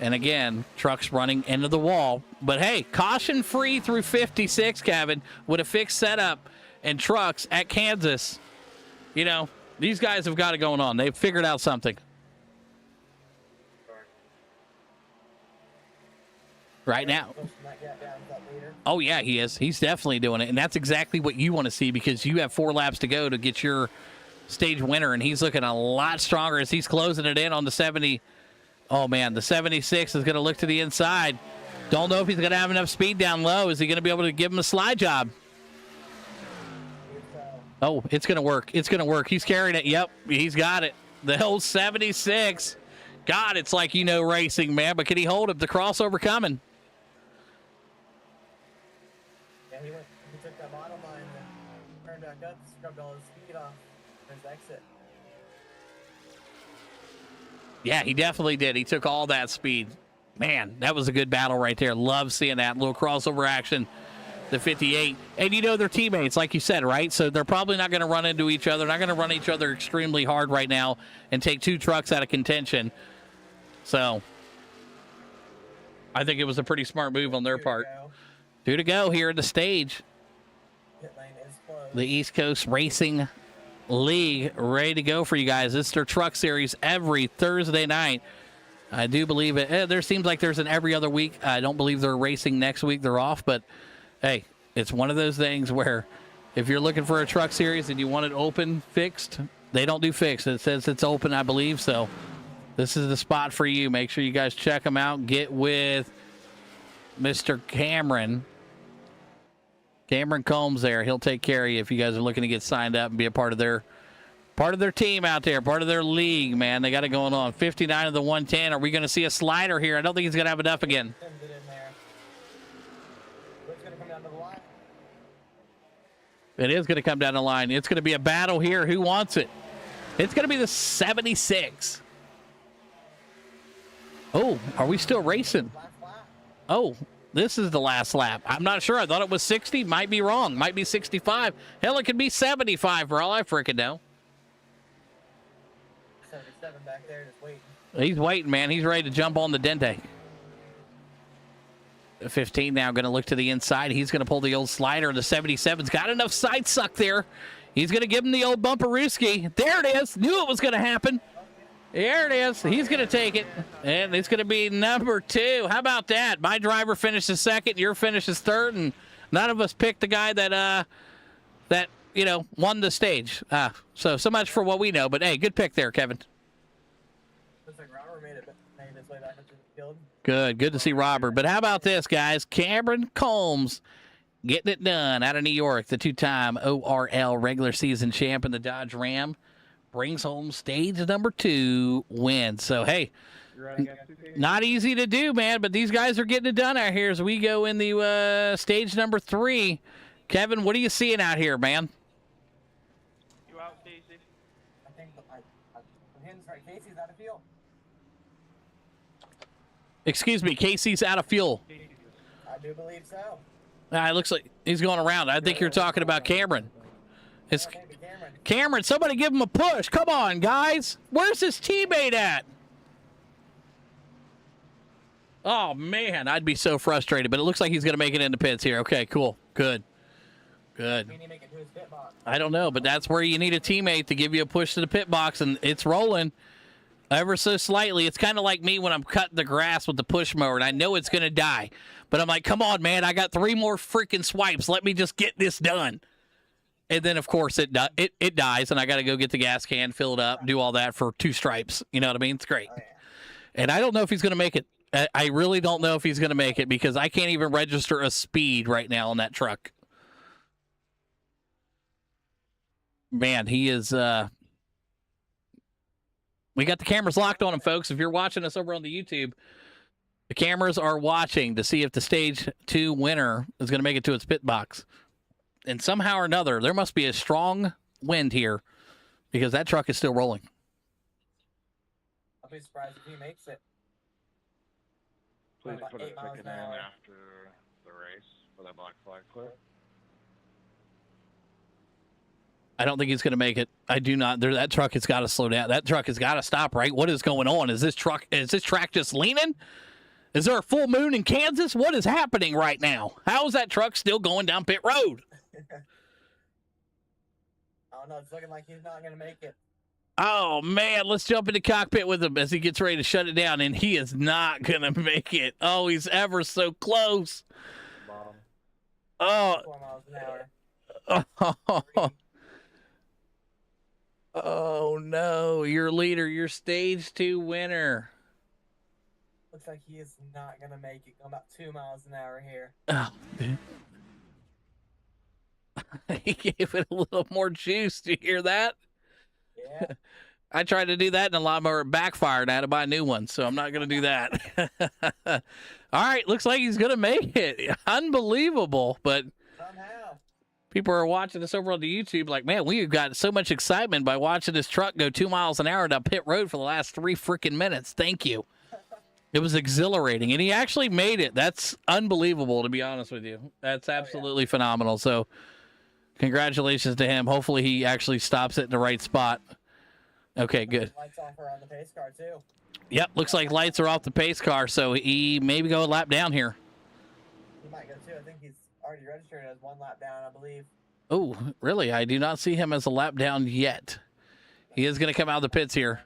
And again, trucks running into the wall. But hey, caution free through 56, Kevin, with a fixed setup and trucks at Kansas. You know, these guys have got it going on. They've figured out something. Right now. Oh, yeah, he is. He's definitely doing it. And that's exactly what you want to see because you have 4 laps to go to get your stage winner. And he's looking a lot stronger as he's closing it in on the 70. Oh, man, the 76 is going to look to the inside. Don't know if he's going to have enough speed down low. Is he going to be able to give him a slide job? Oh, it's going to work. It's going to work. He's carrying it. Yep, he's got it. The old 76. God, it's like you know racing, man. But can he hold it? The crossover coming. Yeah, he took that bottom line and turned back up, scrubbed all his speed off for his exit. Yeah, he definitely did. He took all that speed. Man, that was a good battle right there. Love seeing that little crossover action. The 58. And you know they're teammates, like you said, right? So they're probably not going to run into each other. Not going to run each other extremely hard right now and take 2 trucks out of contention. So I think it was a pretty smart move on their part. 2 to go here at the stage. Pit lane is closed. The East Coast Racing League ready to go for you guys. It's their truck series every Thursday night. I do believe it. There seems like there's an every other week. I don't believe they're racing next week. They're off, but hey, it's one of those things where if you're looking for a truck series and you want it open, fixed, they don't do fixed. It says it's open, I believe. So this is the spot for you. Make sure you guys check them out. Get with Mr. Cameron Combs there. He'll take care of you if you guys are looking to get signed up and be a part of their team out there, part of their league, man. They got it going on. 59 of the 110. Are we going to see a slider here? I don't think he's going to have enough again. It is going to come down the line. It's going to be a battle here. Who wants it? It's going to be the 76. Oh, are we still racing? Oh, this is the last lap. I'm not sure. I thought it was 60. Might be wrong. Might be 65. Hell, it could be 75 for all I freaking know. 77 back there just waiting. He's waiting, man. He's ready to jump on the Dente. 15 now going to look to the inside. He's going to pull the old slider. The 77's got enough side suck there. He's going to give him the old bumperooski. There it is. Knew it was going to happen. There it is. He's going to take it. And it's going to be number 2. How about that? My driver finishes second. Your finishes third. And none of us picked the guy that won the stage. So much for what we know. But, hey, good pick there, Kevin. Looks like Robert made his way back into the field. Good to see Robert. But how about this, guys? Cameron Combs getting it done out of New York. The 2-time ORL regular season champ in the Dodge Ram brings home stage number 2 win. So, hey, not easy to do, man, but these guys are getting it done out here as we go in the stage number 3. Kevin, what are you seeing out here, man? You out, Casey? I think Casey's out of field. Excuse me, Casey's out of fuel. I do believe so. It looks like he's going around. I think you're talking about Cameron. It's Cameron, somebody give him a push. Come on, guys. Where's his teammate at? Oh, man, I'd be so frustrated, but it looks like he's going to make it into pits here. Okay, cool. Good. I don't know, but that's where you need a teammate to give you a push to the pit box, and it's rolling ever so slightly. It's kind of like me when I'm cutting the grass with the push mower, and I know it's going to die. But I'm like, come on, man, I got 3 more freaking swipes. Let me just get this done. And then, of course, it dies, and I got to go get the gas can, fill it up, do all that for 2 stripes. You know what I mean? It's great. And I don't know if he's going to make it. I really don't know if he's going to make it because I can't even register a speed right now on that truck. Man, he is. We got the cameras locked on him, folks. If you're watching us over on the YouTube, the cameras are watching to see if the stage 2 winner is going to make it to its pit box. And somehow or another, there must be a strong wind here because that truck is still rolling. I'll be surprised if he makes it. Please About put a 8 miles ticket an in hour. after the race for that black flag clear. I don't think he's going to make it. I do not. That truck has got to slow down. That truck has got to stop, right? What is going on? Is this track just leaning? Is there a full moon in Kansas? What is happening right now? How is that truck still going down pit road? I don't know. It's looking like he's not going to make it. Oh, man. Let's jump in the cockpit with him as he gets ready to shut it down, and he is not going to make it. Oh, he's ever so close. Bottom. Oh. 4 miles an hour. Oh. Oh, no. Your leader, your stage 2 winner. Looks like he is not going to make it. Going about 2 miles an hour here. Oh, dude. He gave it a little more juice. Do you hear that? Yeah. I tried to do that and a lot more backfired. I had to buy a new one, so I'm not going to do that. All right. Looks like he's going to make it. Unbelievable. But Somehow. people are watching this over on the YouTube like, man, we've got so much excitement by watching this truck go 2 miles an hour down pit road for the last 3 freaking minutes. Thank you. It was exhilarating, and he actually made it. That's unbelievable, to be honest with you. That's absolutely phenomenal. So congratulations to him. Hopefully he actually stops it in the right spot. Okay, good. Lights off around the pace car, too. Yep, looks like lights are off the pace car, so he maybe go a lap down here. He might go, too. I think he's already registered as 1 lap down, I believe. Oh, really? I do not see him as a lap down yet. He is going to come out of the pits here.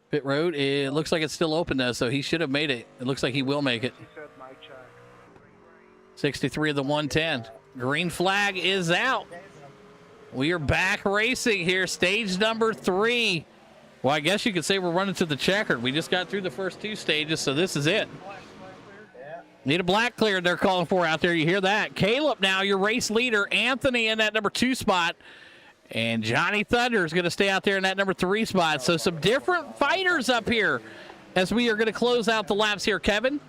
Pit road, it looks like it's still open, though, so he should have made it. It looks like he will make it. He said mic check. 63 of the 110. Green flag is out. We are back racing here, stage number 3. Well, I guess you could say we're running to the checkered. We just got through the first 2 stages, so this is it. Yeah. Need a black clear they're calling for out there. You hear that? Caleb now, your race leader. Anthony in that number 2 spot. And Johnny Thunder is going to stay out there in that number 3 spot. So some different fighters up here as we are going to close out the laps here, Kevin.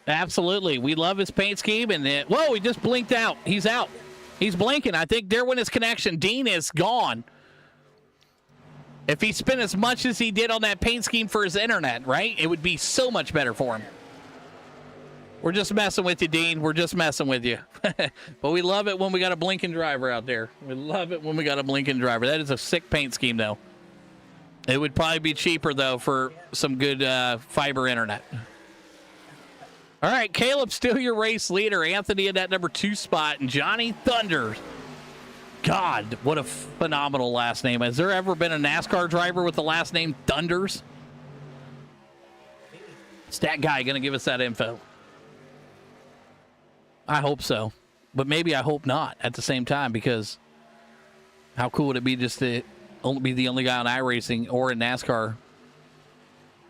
Absolutely. We love his paint scheme. And whoa, he just blinked out. He's out. He's blinking. I think there went his connection. Dean is gone. If he spent as much as he did on that paint scheme for his internet, right, it would be so much better for him. We're just messing with you, Dean. We're just messing with you. But we love it when we got a blinking driver out there. We love it when we got a blinking driver. That is a sick paint scheme, though. It would probably be cheaper, though, for some good fiber internet. All right, Caleb, still your race leader. Anthony in that number 2 spot. And Johnny Thunder. God, what a phenomenal last name. Has there ever been a NASCAR driver with the last name Thunders? Stat guy going to give us that info. I hope so. But maybe I hope not at the same time, because how cool would it be just to be the only guy on iRacing or in NASCAR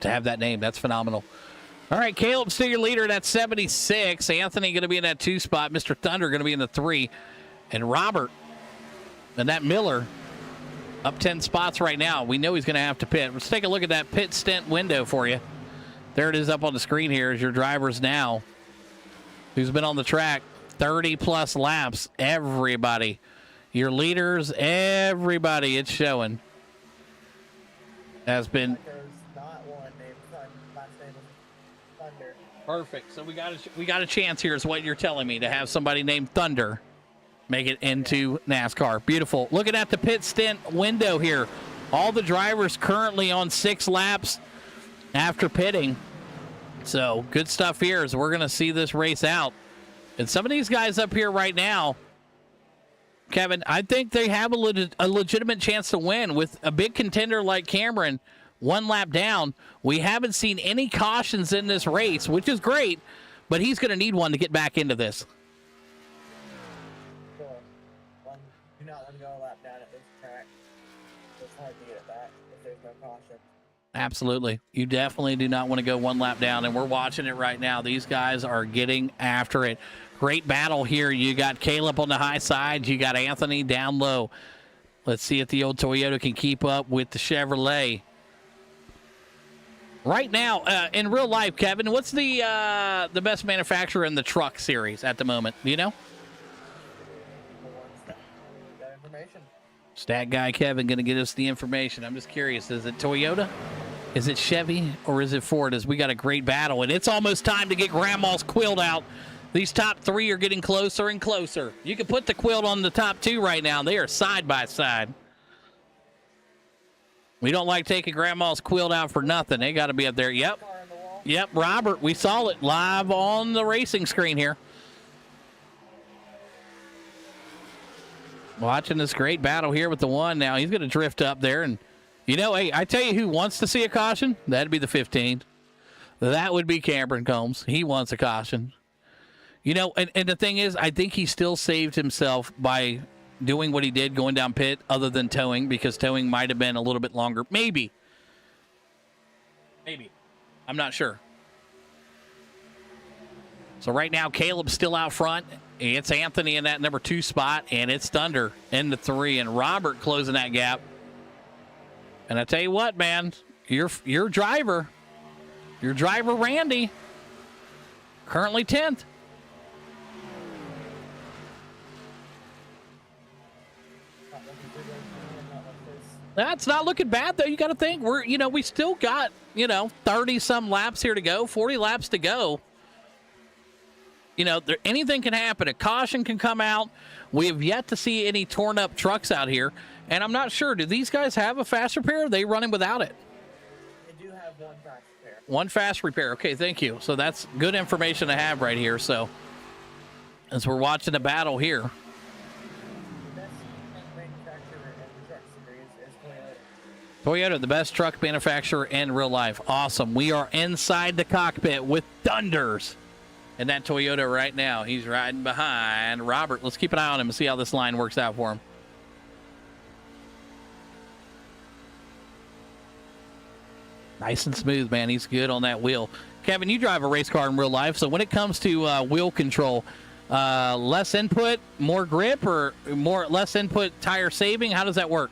to have that name? That's phenomenal. All right, Caleb, still your leader. That's 76. Anthony going to be in that 2 spot. Mr. Thunder going to be in the 3. And Robert and that Miller up 10 spots right now. We know he's going to have to pit. Let's take a look at that pit stint window for you. There it is up on the screen here as your drivers now. Who's been on the track 30-plus laps. Everybody. Your leaders, everybody, it's showing, has been. There's not one named last name is Thunder. Perfect. So we got a chance here is what you're telling me, to have somebody named Thunder make it into NASCAR. Beautiful. Looking at the pit stint window here. All the drivers currently on 6 laps after pitting. So good stuff here as we're going to see this race out. And some of these guys up here right now, Kevin, I think they have a legitimate chance to win with a big contender like Cameron 1 lap down. We haven't seen any cautions in this race, which is great, but he's going to need one to get back into this. Sure. Do not want to go a lap down at this track. It's hard to get it back if there's no caution. Absolutely. You definitely do not want to go one lap down, and we're watching it right now. These guys are getting after it. Great battle here. You got Caleb on the high side. You got Anthony down low. Let's see if the old Toyota can keep up with the Chevrolet. Right now, in real life, Kevin, what's the best manufacturer in the truck series at the moment? Do you know? That information. Stat guy Kevin going to get us the information. I'm just curious. Is it Toyota? Is it Chevy? Or is it Ford? As we got a great battle. And it's almost time to get Grandma's quilt out. These top three are getting closer and closer. You can put the quilt on the top two right now. They are side by side. We don't like taking Grandma's quilt out for nothing. They got to be up there. Yep. Yep, Robert. We saw it live on the racing screen here. Watching this great battle here with the one now. He's going to drift up there. And, you know, hey, I tell you who wants to see a caution? That'd be the 15. That would be Cameron Combs. He wants a caution. You know, and the thing is, I think he still saved himself by doing what he did, going down pit, other than towing, because towing might have been a little bit longer. Maybe. I'm not sure. So right now, Caleb's still out front. It's Anthony in that number 2 spot, and it's Thunder in the 3, and Robert closing that gap. And I tell you what, man, your driver, Randy, currently 10th. That's not looking bad, though. You got to think we still got 30 some laps here to go, 40 laps to go. Anything can happen. A caution can come out. We have yet to see any torn up trucks out here, and I'm not sure. Do these guys have a fast repair? Or are they running without it? They do have one fast repair. One fast repair. Okay, thank you. So that's good information to have right here. So as we're watching the battle here. Toyota, the best truck manufacturer in real life. Awesome. We are inside the cockpit with Thunders. And that Toyota right now, he's riding behind Robert. Let's keep an eye on him and see how this line works out for him. Nice and smooth, man. He's good on that wheel. Kevin, you drive a race car in real life, so when it comes to wheel control, less input, more grip, or less input, tire saving? How does that work?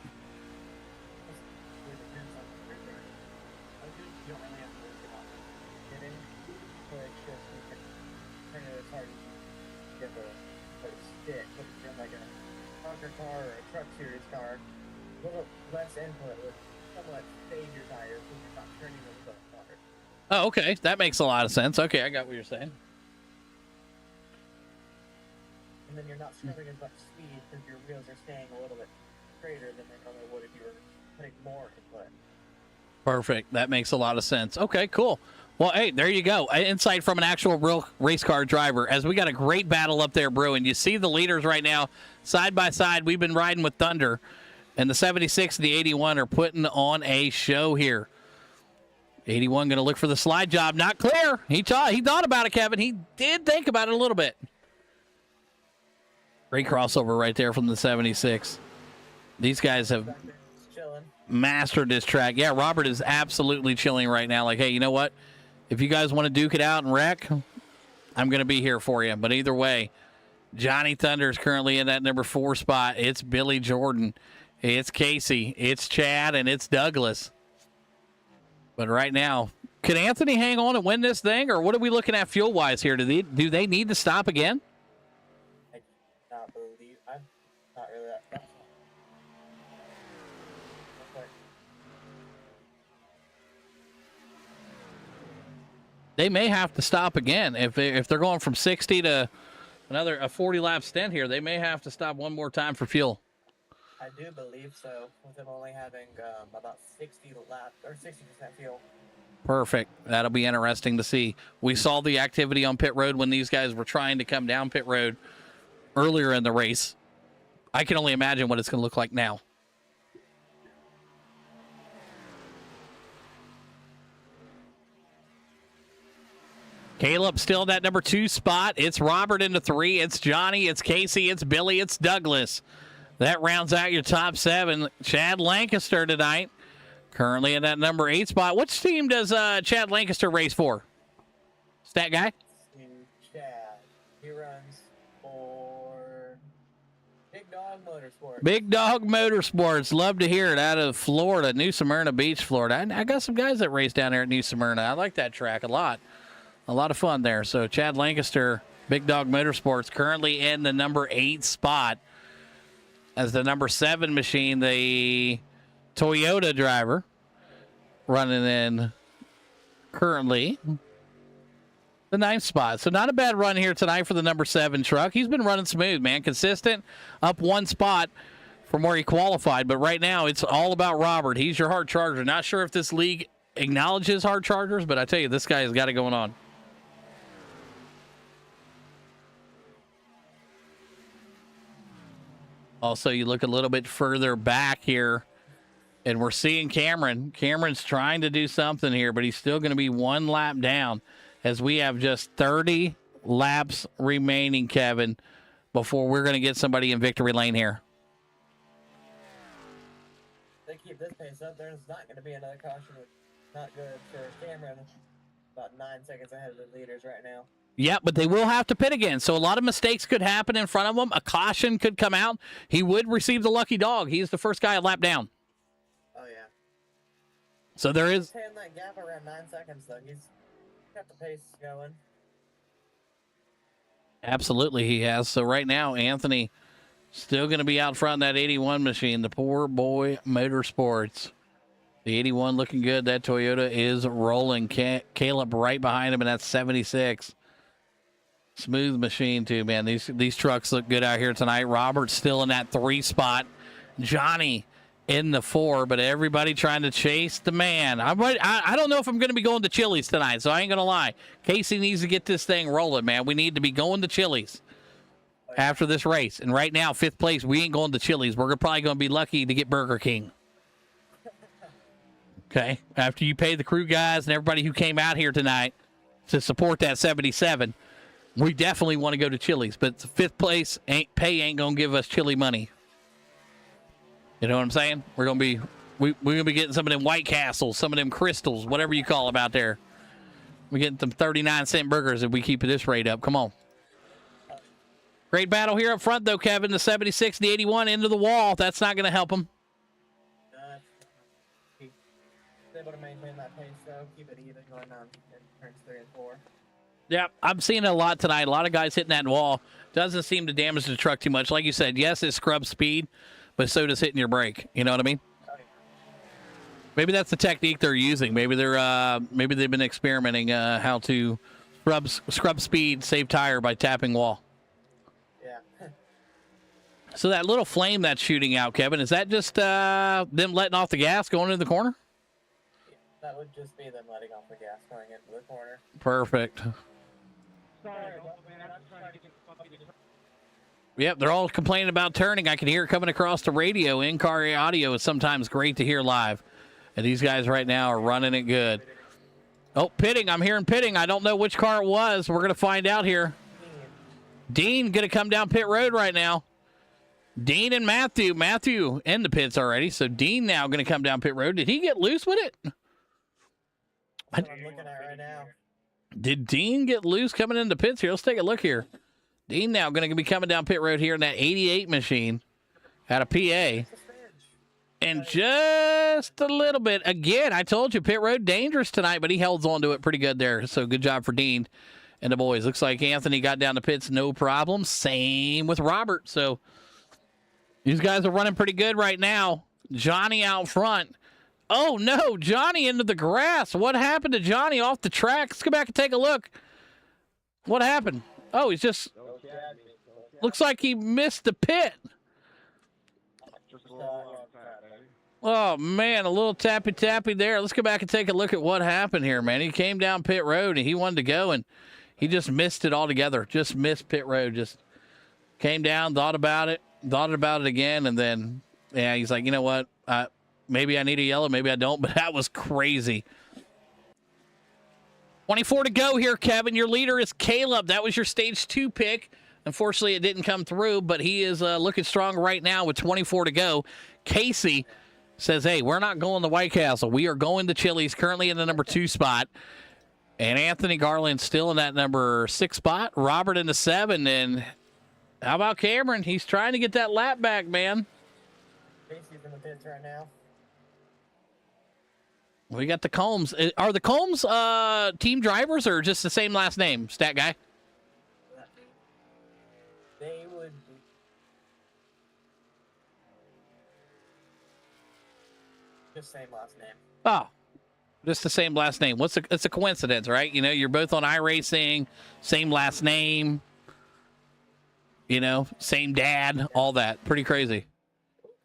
Oh, okay. That makes a lot of sense. Okay, I got what you're saying. And then you're not scrubbing as much speed because your wheels are staying a little bit straighter than they normally would if you were putting more input. Perfect. That makes a lot of sense. Okay, cool. Well, hey, there you go. Insight from an actual real race car driver. As we got a great battle up there brewing. You see the leaders right now, side by side. We've been riding with Thunder. And the 76 and the 81 are putting on a show here. 81 going to look for the slide job. Not clear. He thought about it, Kevin. He did think about it a little bit. Great crossover right there from the 76. These guys have mastered this track. Yeah, Robert is absolutely chilling right now. Like, hey, you know what? If you guys want to duke it out and wreck, I'm going to be here for you. But either way, Johnny Thunder is currently in that number 4 spot. It's Billy Jordan. It's Casey. It's Chad. And it's Douglas. But right now, could Anthony hang on and win this thing? Or what are we looking at fuel-wise here? Do they need to stop again? I do not believe. I'm not really that. They may have to stop again. If they're going from 60 to a 40-lap stint here, they may have to stop one more time for fuel. I do believe so, with them only having about 60 laps or 60% fuel. Perfect. That'll be interesting to see. We saw the activity on pit road when these guys were trying to come down pit road earlier in the race. I can only imagine what it's going to look like now. Caleb still in that number 2 spot. It's Robert in the 3. It's Johnny. It's Casey. It's Billy. It's Douglas. That rounds out your top 7. Chad Lancaster tonight Currently in that number 8 spot. Which team does Chad Lancaster race for? Stat guy? Chad. He runs for Big Dog Motorsports. Big Dog Motorsports. Love to hear it out of Florida, New Smyrna Beach, Florida. I got some guys that race down there at New Smyrna. I like that track a lot. A lot of fun there. So Chad Lancaster, Big Dog Motorsports, currently in the number 8 spot. As the number 7 machine, the Toyota driver, running in currently the 9th spot. So not a bad run here tonight for the number 7 truck. He's been running smooth, man. Consistent, up 1 spot from where he qualified. But right now, it's all about Robert. He's your hard charger. Not sure if this league acknowledges hard chargers, but I tell you, this guy has got it going on. Also, you look a little bit further back here, and we're seeing Cameron. Cameron's trying to do something here, but he's still going to be 1 lap down as we have just 30 laps remaining, Kevin, before we're going to get somebody in victory lane here. If they keep this pace up, there's not going to be another caution. Not good for Cameron. About 9 seconds ahead of the leaders right now. Yeah, but they will have to pit again. So a lot of mistakes could happen in front of him. A caution could come out. He would receive the lucky dog. He's the first guy a lap down. Oh, yeah. So there is... He's had that gap around 9 seconds, though. He's got the pace going. Absolutely, he has. So right now, Anthony still going to be out front in that 81 machine, the Poor Boy Motorsports. The 81 looking good. That Toyota is rolling. Caleb right behind him in that 76. Smooth machine, too, man. These trucks look good out here tonight. Robert's still in that 3 spot. Johnny in the 4, but everybody trying to chase the man. I don't know if I'm going to be going to Chili's tonight, so I ain't going to lie. Casey needs to get this thing rolling, man. We need to be going to Chili's after this race. And right now, 5th place, we ain't going to Chili's. We're probably going to be lucky to get Burger King. Okay? After you pay the crew guys and everybody who came out here tonight to support that 77, we definitely want to go to Chili's. But 5th place ain't going to give us chili money. You know what I'm saying? We're gonna be getting some of them White Castles, some of them Crystals, whatever you call them out there. We're getting some 39-cent burgers if we keep this rate up. Come on. Great battle here up front, though, Kevin. The 76, the 81 into the wall. That's not going to help him. He's able to maintain that pace, though. Keep it even going on in turns 3 and 4. Yeah, I'm seeing it a lot tonight. A lot of guys hitting that wall. Doesn't seem to damage the truck too much. Like you said, yes, it scrubs speed, but so does hitting your brake. You know what I mean? Maybe that's the technique they're using. Maybe they've been experimenting how to scrub speed, save tire by tapping wall. Yeah. So that little flame that's shooting out, Kevin, is that just them letting off the gas going into the corner? That would just be them letting off the gas going into the corner. Perfect. Yep, they're all complaining about turning. I can hear it coming across the radio. In-car audio is sometimes great to hear live. And these guys right now are running it good. Oh, pitting. I'm hearing pitting. I don't know which car it was. We're going to find out here. Dean going to come down pit road right now. Dean and Matthew. Matthew in the pits already. So Dean now going to come down pit road. Did he get loose with it? That's what I'm looking at right now. Did Dean get loose coming into pits here? Let's take a look here. Dean now going to be coming down pit road here in that 88 machine out of PA. And just a little bit. Again, I told you, pit road dangerous tonight, but he held on to it pretty good there. So good job for Dean and the boys. Looks like Anthony got down the pits, no problem. Same with Robert. So these guys are running pretty good right now. Johnny out front. Oh, no, Johnny into the grass. What happened to Johnny off the track? Let's go back and take a look. What happened? Oh, he's just... Looks like he missed the pit. Oh, man, a little tappy there. Let's go back and take a look at what happened here, man. He came down pit road, and he wanted to go, and he just missed it altogether. Just missed pit road. Just came down, thought about it again, and then, yeah, he's like, you know what? Maybe I need a yellow, maybe I don't, but that was crazy. 24 to go here, Kevin. Your leader is Caleb. That was your stage 2 pick. Unfortunately, it didn't come through, but he is looking strong right now with 24 to go. Casey says, hey, we're not going to White Castle. We are going to Chili's, currently in the number 2 spot. And Anthony Garland still in that number 6 spot. Robert in the 7. And how about Cameron? He's trying to get that lap back, man. Casey's in the pits right now. We got the Combs. Are the Combs team drivers or just the same last name, stat guy? They would be. Just same last name. Oh, just the same last name. It's a coincidence, right? You know, you're both on iRacing, same last name, you know, same dad, all that. Pretty crazy.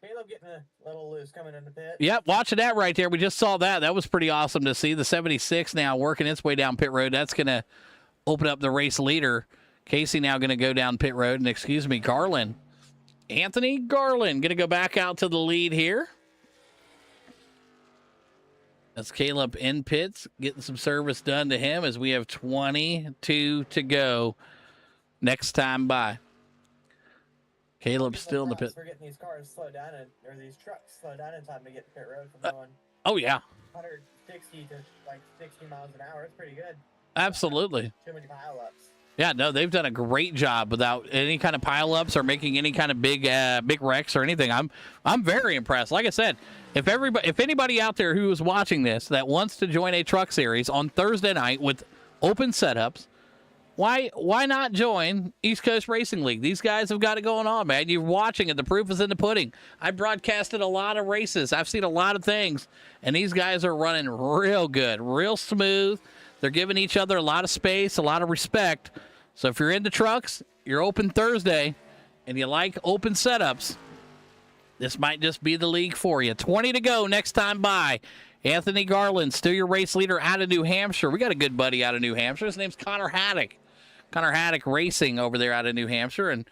Caleb getting a little loose coming in the pit. Yep, watching that right there. We just saw that. That was pretty awesome to see. The 76 now working its way down pit road. That's going to open up the race leader. Casey now going to go down pit road. And excuse me, Garland. Anthony Garland going to go back out to the lead here. That's Caleb in pits, getting some service done to him as we have 22 to go next time by. Caleb's still in the pit. We're getting these cars slowed down, or these trucks slowed down in time to get to pit road from going Oh, yeah. 160 to like 60 miles an hour. It's pretty good. Absolutely. Too many pileups. Yeah, no, they've done a great job without any kind of pileups or making any kind of big wrecks or anything. I'm very impressed. Like I said, if anybody out there who is watching this that wants to join a truck series on Thursday night with open setups, why not join East Coast Racing League? These guys have got it going on, man. You're watching it. The proof is in the pudding. I broadcasted a lot of races. I've seen a lot of things, and these guys are running real good, real smooth. They're giving each other a lot of space, a lot of respect. So if you're into trucks, you're open Thursday, and you like open setups, this might just be the league for you. 20 to go next time by. Anthony Garland, still your race leader out of New Hampshire. We got a good buddy out of New Hampshire. His name's Connor Haddock. Connor Haddock Racing over there out of New Hampshire, and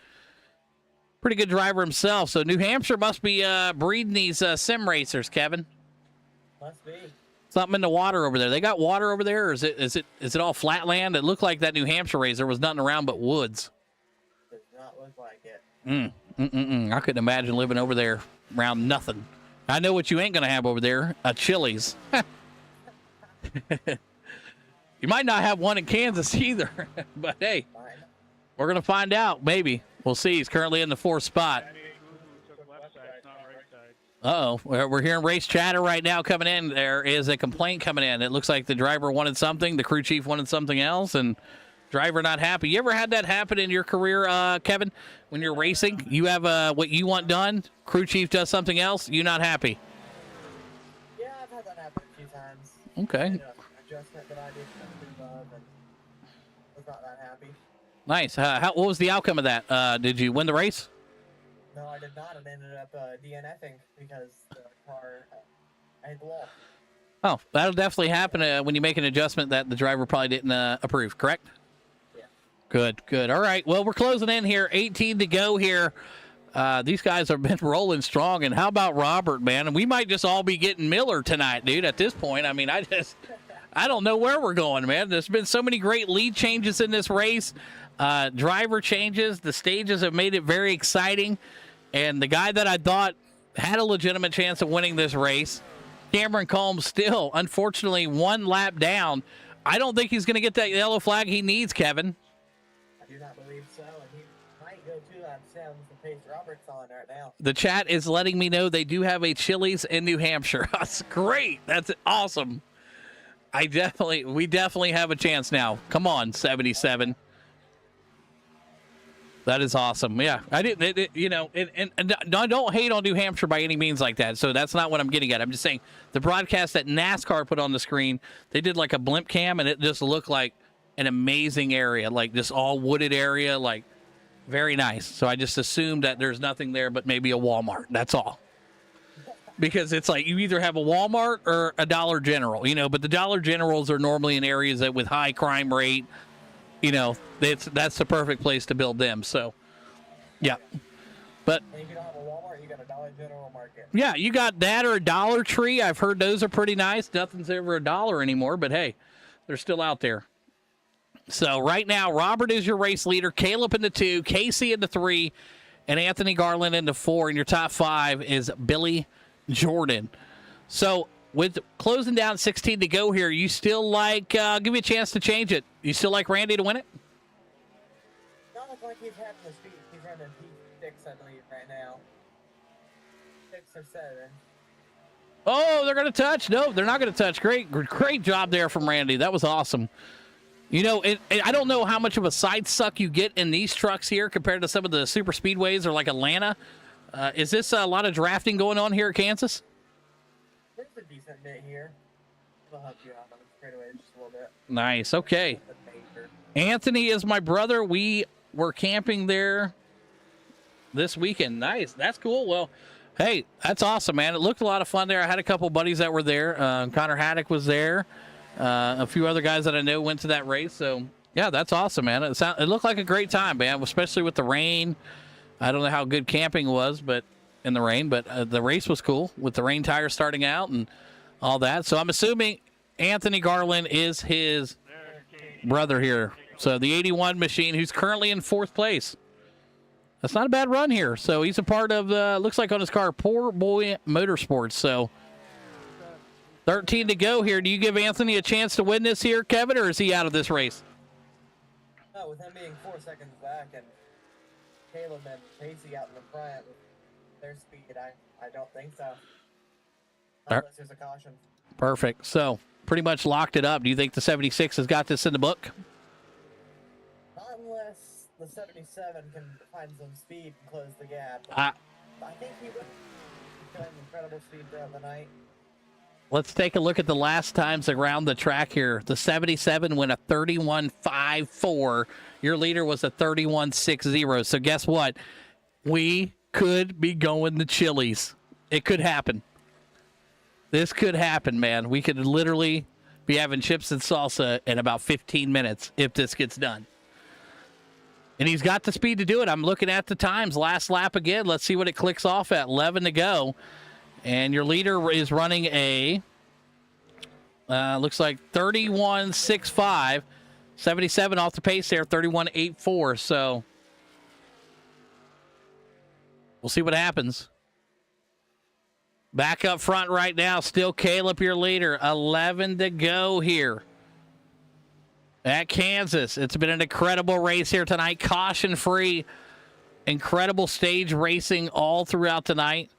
pretty good driver himself. So New Hampshire must be breeding these sim racers, Kevin. Must be. Something in the water over there. They got water over there, or is it all flat land? It looked like that New Hampshire race. There was nothing around but woods. Does not look like it. I couldn't imagine living over there around nothing. I know what you ain't gonna have over there: a Chili's. You might not have one in Kansas either, but hey, we're gonna find out. Maybe we'll see. He's currently in the 4th spot. Uh-oh, we're hearing race chatter right now coming in. There is a complaint coming in. It looks like the driver wanted something, the crew chief wanted something else, and driver not happy. You ever had that happen in your career, Kevin? When you're racing, you have what you want done, crew chief does something else, you not happy? Yeah, I've had that happen a few times. Okay. An adjustment that I did something above and was not that happy. Nice. What was the outcome of that? Did you win the race? No, I did not. It ended up DNFing because the car I hit the wall. Oh, that'll definitely happen when you make an adjustment that the driver probably didn't approve, correct? Yeah. Good. All right. Well, we're closing in here. 18 to go here. These guys have been rolling strong. And how about Robert, man? And we might just all be getting Miller tonight, dude, at this point. I mean, I don't know where we're going, man. There's been so many great lead changes in this race. Driver changes. The stages have made it very exciting. And the guy that I thought had a legitimate chance of winning this race, Cameron Combs, still, unfortunately, 1 lap down. I don't think he's going to get that yellow flag he needs, Kevin. I do not believe so, and he might go 2 laps down with the pace Robert's on right now. The chat is letting me know they do have a Chili's in New Hampshire. That's great. That's awesome. We definitely have a chance now. Come on, 77. That is awesome. Yeah, I didn't, and I don't hate on New Hampshire by any means like that. So that's not what I'm getting at. I'm just saying the broadcast that NASCAR put on the screen, they did like a blimp cam, and it just looked like an amazing area, like this all wooded area, like very nice. So I just assumed that there's nothing there but maybe a Walmart. That's all. Because it's like you either have a Walmart or a Dollar General, but the Dollar Generals are normally in areas that with high crime rate. That's the perfect place to build them. So, yeah. But and if you don't have a Walmart, you got a Dollar General Market. Yeah, you got that or a Dollar Tree. I've heard those are pretty nice. Nothing's ever $1 anymore, but hey, they're still out there. So right now, Robert is your race leader. Caleb in the 2, Casey in the 3, and Anthony Garland in the 4. And your top 5 is Billy Jordan. So with closing down 16 to go here, you still like, give me a chance to change it. You still like Randy to win it? Not look like he's having the speed. He's running P6, I believe, right now. 6 or 7. Oh, they're going to touch. No, they're not going to touch. Great job there from Randy. That was awesome. You know, I don't know how much of a side suck you get in these trucks here compared to some of the super speedways or like Atlanta. Is this a lot of drafting going on here at Kansas? There's a decent bit here. We'll help you out on the straightaway just a little bit. Nice. Okay. Anthony is my brother. We were camping there this weekend. Nice. That's cool. Well, hey, that's awesome, man. It looked a lot of fun there. I had a couple buddies that were there. Connor Haddock was there. A few other guys that I know went to that race. So, yeah, that's awesome, man. It looked like a great time, man, especially with the rain. I don't know how good camping was in the rain, but the race was cool with the rain tires starting out and all that. So I'm assuming Anthony Garland is his brother here. So the 81 machine, who's currently in 4th place. That's not a bad run here. So he's a part of, looks like on his car, Poor Boy Motorsports. So 13 to go here. Do you give Anthony a chance to win this here, Kevin, or is he out of this race? No, with him being 4 seconds back and Caleb and Casey out in the front with their speed, I don't think so. Unless there's a caution. Perfect. So pretty much locked it up. Do you think the 76 has got this in the book? Not unless the 77 can find some speed and close the gap. I think he would. He's showing incredible speed throughout the night. Let's take a look at the last times around the track here. The 77 went a 31.54. Your leader was a 31.60. So guess what? We could be going to Chili's. It could happen. This could happen, man. We could literally be having chips and salsa in about 15 minutes if this gets done. And he's got the speed to do it. I'm looking at the times. Last lap again. Let's see what it clicks off at. 11 to go. And your leader is running a, looks like 31.65. 77 off the pace there, 31.84. So we'll see what happens. Back up front right now, still Caleb, your leader. 11 to go here at Kansas. It's been an incredible race here tonight. Caution-free, incredible stage racing all throughout tonight.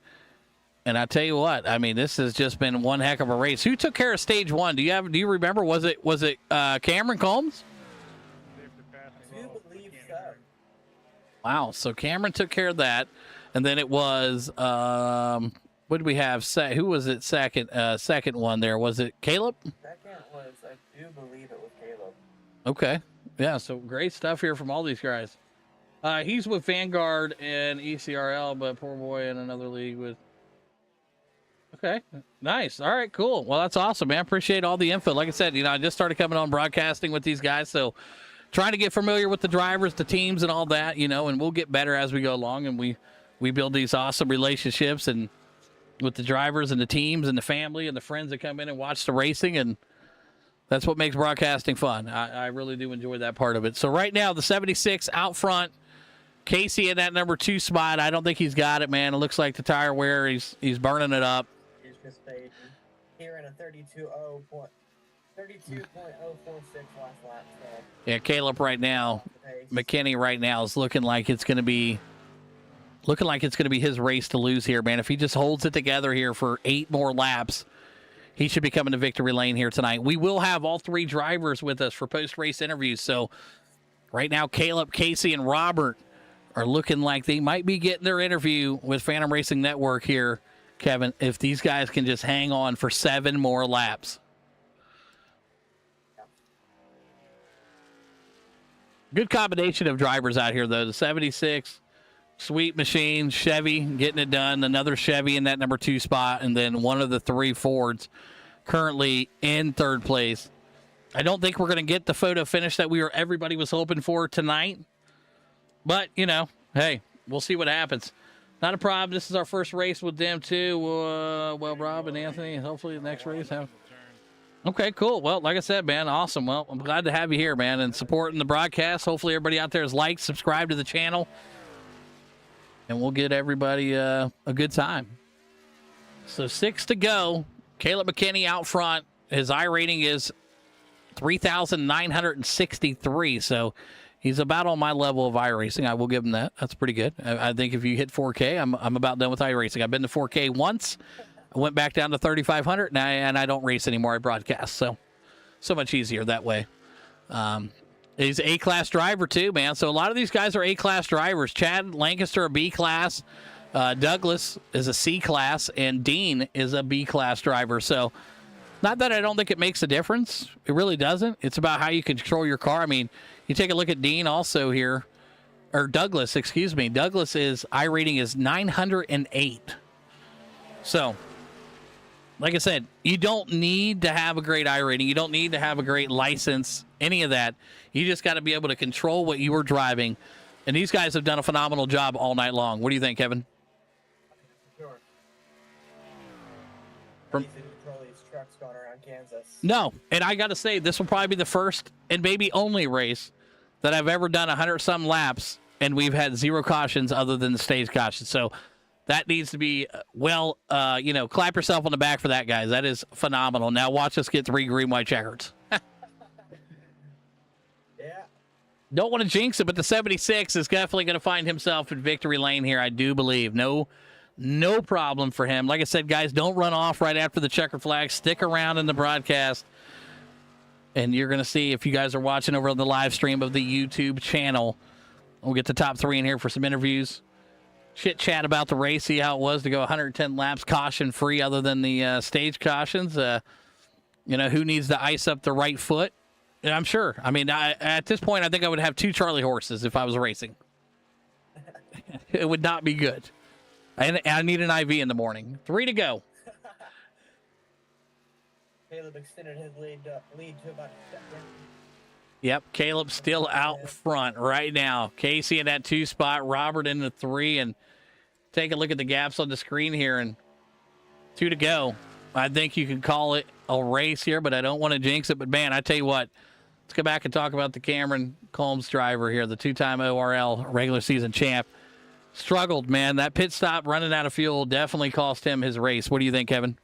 And I tell you what, I mean, this has just been one heck of a race. Who took care of stage 1? Do you remember? Was it Cameron Combs? I do believe so. Wow. So Cameron took care of that, and then it was what did we have? Who was it? Second one there, was it Caleb? Second was, I do believe it was Caleb. Okay. Yeah. So great stuff here from all these guys. He's with Vanguard and ECRL, but poor boy in another league with. Okay, nice. All right, cool. Well, that's awesome, man. Appreciate all the info. Like I said, I just started coming on broadcasting with these guys, so trying to get familiar with the drivers, the teams, and all that, and we'll get better as we go along, and we build these awesome relationships and with the drivers and the teams and the family and the friends that come in and watch the racing, and that's what makes broadcasting fun. I really do enjoy that part of it. So right now, the 76 out front, Casey in that number 2 spot. I don't think he's got it, man. It looks like the tire wear, he's burning it up. Just fading. Here in a 32.046 last lap. So. Yeah, Caleb right now, McKinney right now is looking like it's going to be his race to lose here, man. If he just holds it together here for 8 more laps, he should be coming to victory lane here tonight. We will have all 3 drivers with us for post-race interviews. So right now, Caleb, Casey, and Robert are looking like they might be getting their interview with Phantom Racing Network here, Kevin, if these guys can just hang on for 7 more laps. Good combination of drivers out here, though. The 76, sweet machine, Chevy getting it done. Another Chevy in that number 2 spot, and then one of the 3 Fords currently in 3rd place. I don't think we're going to get the photo finish that everybody was hoping for tonight. But, hey, we'll see what happens. Not a problem. This is our first race with them, too. Well, Rob and Anthony, hopefully the next race. Okay, cool. Well, like I said, man, awesome. Well, I'm glad to have you here, man, and supporting the broadcast. Hopefully everybody out there is liked, subscribed to the channel, and we'll get everybody a good time. So 6 to go. Caleb McKinney out front. His I rating is 3,963. So he's about on my level of iRacing. I will give him that. That's pretty good. I think if you hit 4K, I'm about done with iRacing. I've been to 4K once. I went back down to 3,500, and I don't race anymore. I broadcast. So much easier that way. He's an A-class driver too, man. So a lot of these guys are A-class drivers. Chad Lancaster, a B-class. Douglas is a C-class, and Dean is a B-class driver. So not that I don't think it makes a difference. It really doesn't. It's about how you control your car. I mean, you take a look at Dean also here, or Douglas, excuse me. Douglas is I rating is 908. So, like I said, you don't need to have a great I rating. You don't need to have a great license, any of that. You just got to be able to control what you are driving. And these guys have done a phenomenal job all night long. What do you think, Kevin? Sure. From- Easy to control these trucks going around Kansas. No, and I got to say, this will probably be the first and maybe only race that I've ever done 100-some laps, and we've had 0 cautions other than the stage caution. So that needs to be, clap yourself on the back for that, guys. That is phenomenal. Now watch us get 3 green, white checkers. Yeah. Don't want to jinx it, but the 76 is definitely going to find himself in victory lane here, I do believe. No problem for him. Like I said, guys, don't run off right after the checker flag. Stick around in the broadcast, and you're going to see, if you guys are watching over on the live stream of the YouTube channel, we'll get the top 3 in here for some interviews. Chit chat about the race, see how it was to go 110 laps caution free other than the stage cautions. Who needs to ice up the right foot? And I'm sure. I mean, at this point, I think I would have 2 Charlie horses if I was racing. It would not be good. I need an IV in the morning. 3 to go. Caleb extended his lead to about a second. Yep, Caleb still out front right now. Casey in that 2 spot, Robert in the 3, and take a look at the gaps on the screen here, and 2 to go. I think you can call it a race here, but I don't want to jinx it. But, man, I tell you what, let's go back and talk about the Cameron Combs driver here, the 2-time ORL regular season champ. Struggled, man. That pit stop running out of fuel definitely cost him his race. What do you think, Kevin?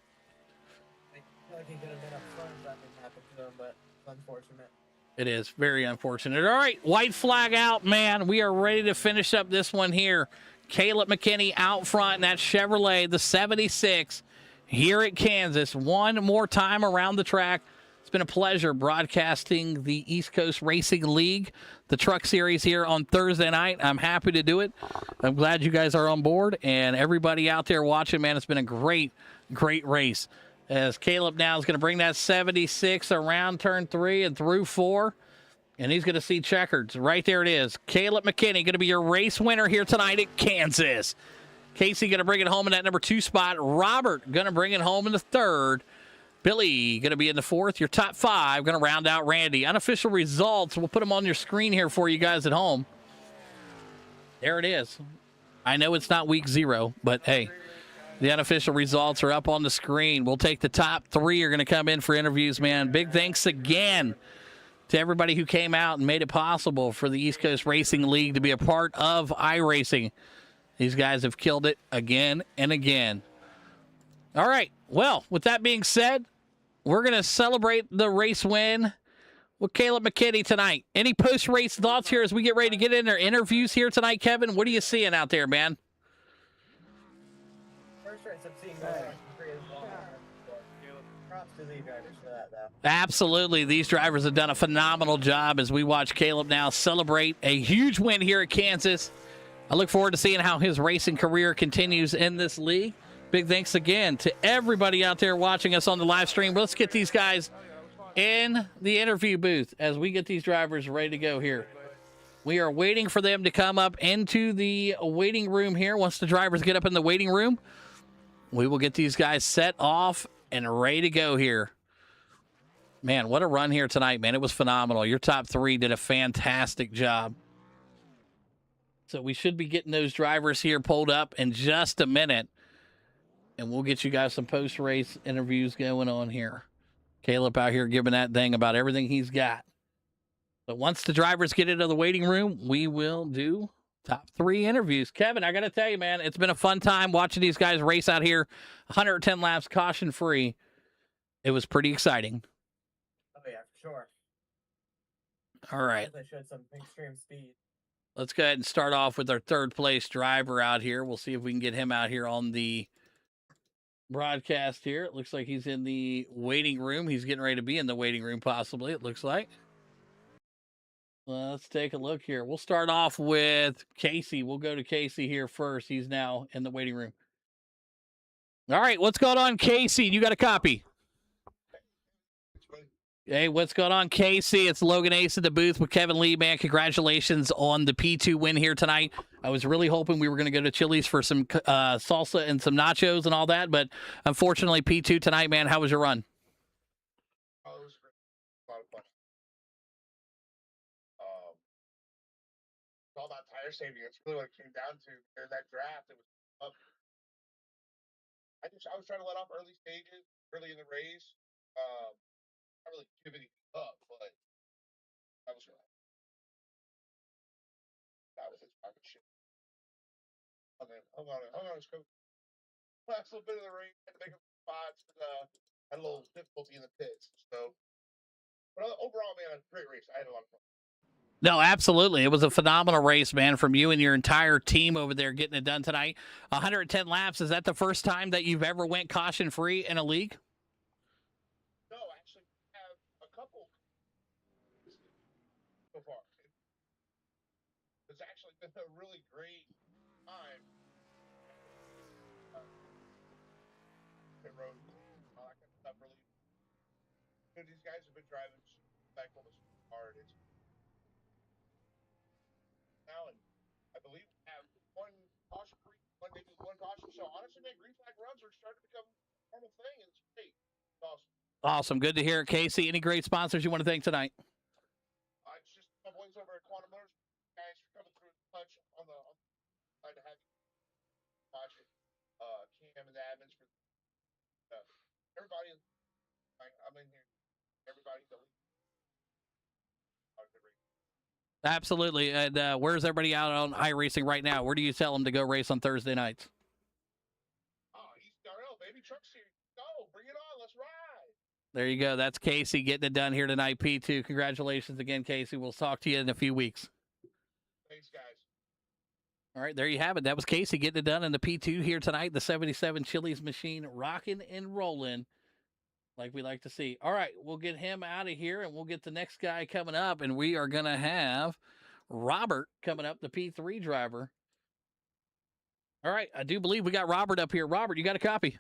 I feel like he could have been up front if that didn't happen to him, but it's unfortunate. It is very unfortunate. All right, white flag out, man. We are ready to finish up this one here. Caleb McKinney out front in that Chevrolet, the 76, here at Kansas. One more time around the track. It's been a pleasure broadcasting the East Coast Racing League, the truck series here on Thursday night. I'm happy to do it. I'm glad you guys are on board, and everybody out there watching, man, it's been a great race. As Caleb now is going to bring that 76 around turn 3 and through 4, and he's going to see checkers. Right there it is. Caleb McKinney going to be your race winner here tonight at Kansas. Casey going to bring it home in that number 2 spot. Robert going to bring it home in the 3rd. Billy going to be in the 4th. Your top 5 going to round out Randy. Unofficial results, we'll put them on your screen here for you guys at home. There it is. I know it's not week 0, but hey, the unofficial results are up on the screen. We'll take the top 3 are going to come in for interviews, man. Big thanks again to everybody who came out and made it possible for the East Coast Racing League to be a part of iRacing. These guys have killed it again and again. All right. Well, with that being said, we're going to celebrate the race win with Caleb McKinney tonight. Any post-race thoughts here as we get ready to get in our interviews here tonight, Kevin? What are you seeing out there, man? First race I've seen going on pretty long. Props to these drivers for that, though. Absolutely. These drivers have done a phenomenal job as we watch Caleb now celebrate a huge win here at Kansas. I look forward to seeing how his racing career continues in this league. Big thanks again to everybody out there watching us on the live stream. Let's get these guys in the interview booth as we get these drivers ready to go here. We are waiting for them to come up into the waiting room here. Once the drivers get up in the waiting room, we will get these guys set off and ready to go here. Man, what a run here tonight, man. It was phenomenal. Your top 3 did a fantastic job. So we should be getting those drivers here pulled up in just a minute. And we'll get you guys some post-race interviews going on here. Caleb out here giving that thing about everything he's got. But once the drivers get into the waiting room, we will do Top 3 interviews. Kevin, I got to tell you, man, it's been a fun time watching these guys race out here. 110 laps, caution free. It was pretty exciting. Oh yeah, for sure. All right. They showed some extreme speed. Let's go ahead and start off with our third place driver out here. We'll see if we can get him out here on the broadcast here. It looks like he's in the waiting room. He's getting ready to be in the waiting room, possibly, it looks like. Let's take a look here. We'll start off with Casey. We'll go to Casey here first. He's now in the waiting room. All right, what's going on, Casey? You got a copy? Hey, what's going on, Casey? It's Logan Ace in the booth with Kevin Lee, man. Congratulations on the P2 win here tonight. I was really hoping we were going to go to Chili's for some salsa and some nachos and all that, but unfortunately, P2 tonight, man. How was your run? Oh, it was great. A lot of fun. It's all about tire saving. It's really what it came down to. In that draft, it was up. I was trying to let off early stages, early in the race. Not really give anything up, but that was right. That was his fucking shit. Hung on, his coach. Last little bit of the race, had to make up spots, and had a little difficulty in the pits. So, but overall, man, great race. I had a lot of fun. No, absolutely. It was a phenomenal race, man, from you and your entire team over there getting it done tonight. 110 laps. Is that the first time that you've ever went caution-free in a league? No, actually, we have a couple so far. It's actually been a really great time. Pit road, all that kind of stuff. Really, these guys have been driving back almost hard. It's now, and I believe we have one caution free, maybe one caution. So honestly, man, green flag runs are starting to become a normal thing, and it's great. It's awesome. Awesome. Good to hear it, Casey. Any great sponsors you want to thank tonight? It's just my boys over at Quantum Motors, guys, for coming through the punch on the side to have you watch it. Cam and the admins for everybody. I'm in here. Everybody, Absolutely. And where's everybody out on iRacing right now? Where do you tell them to go race on Thursday nights? ECRL, baby, trucks here. Go, bring it on. Let's ride. There you go. That's Casey getting it done here tonight, P2. Congratulations again, Casey. We'll talk to you in a few weeks. Thanks, guys. All right, there you have it. That was Casey getting it done in the P2 here tonight. The 77 Chili's machine rocking and rolling like we like to see. All right, we'll get him out of here, and we'll get the next guy coming up, and we are going to have Robert coming up, the P3 driver. All right, I do believe we got Robert up here. Robert, you got a copy?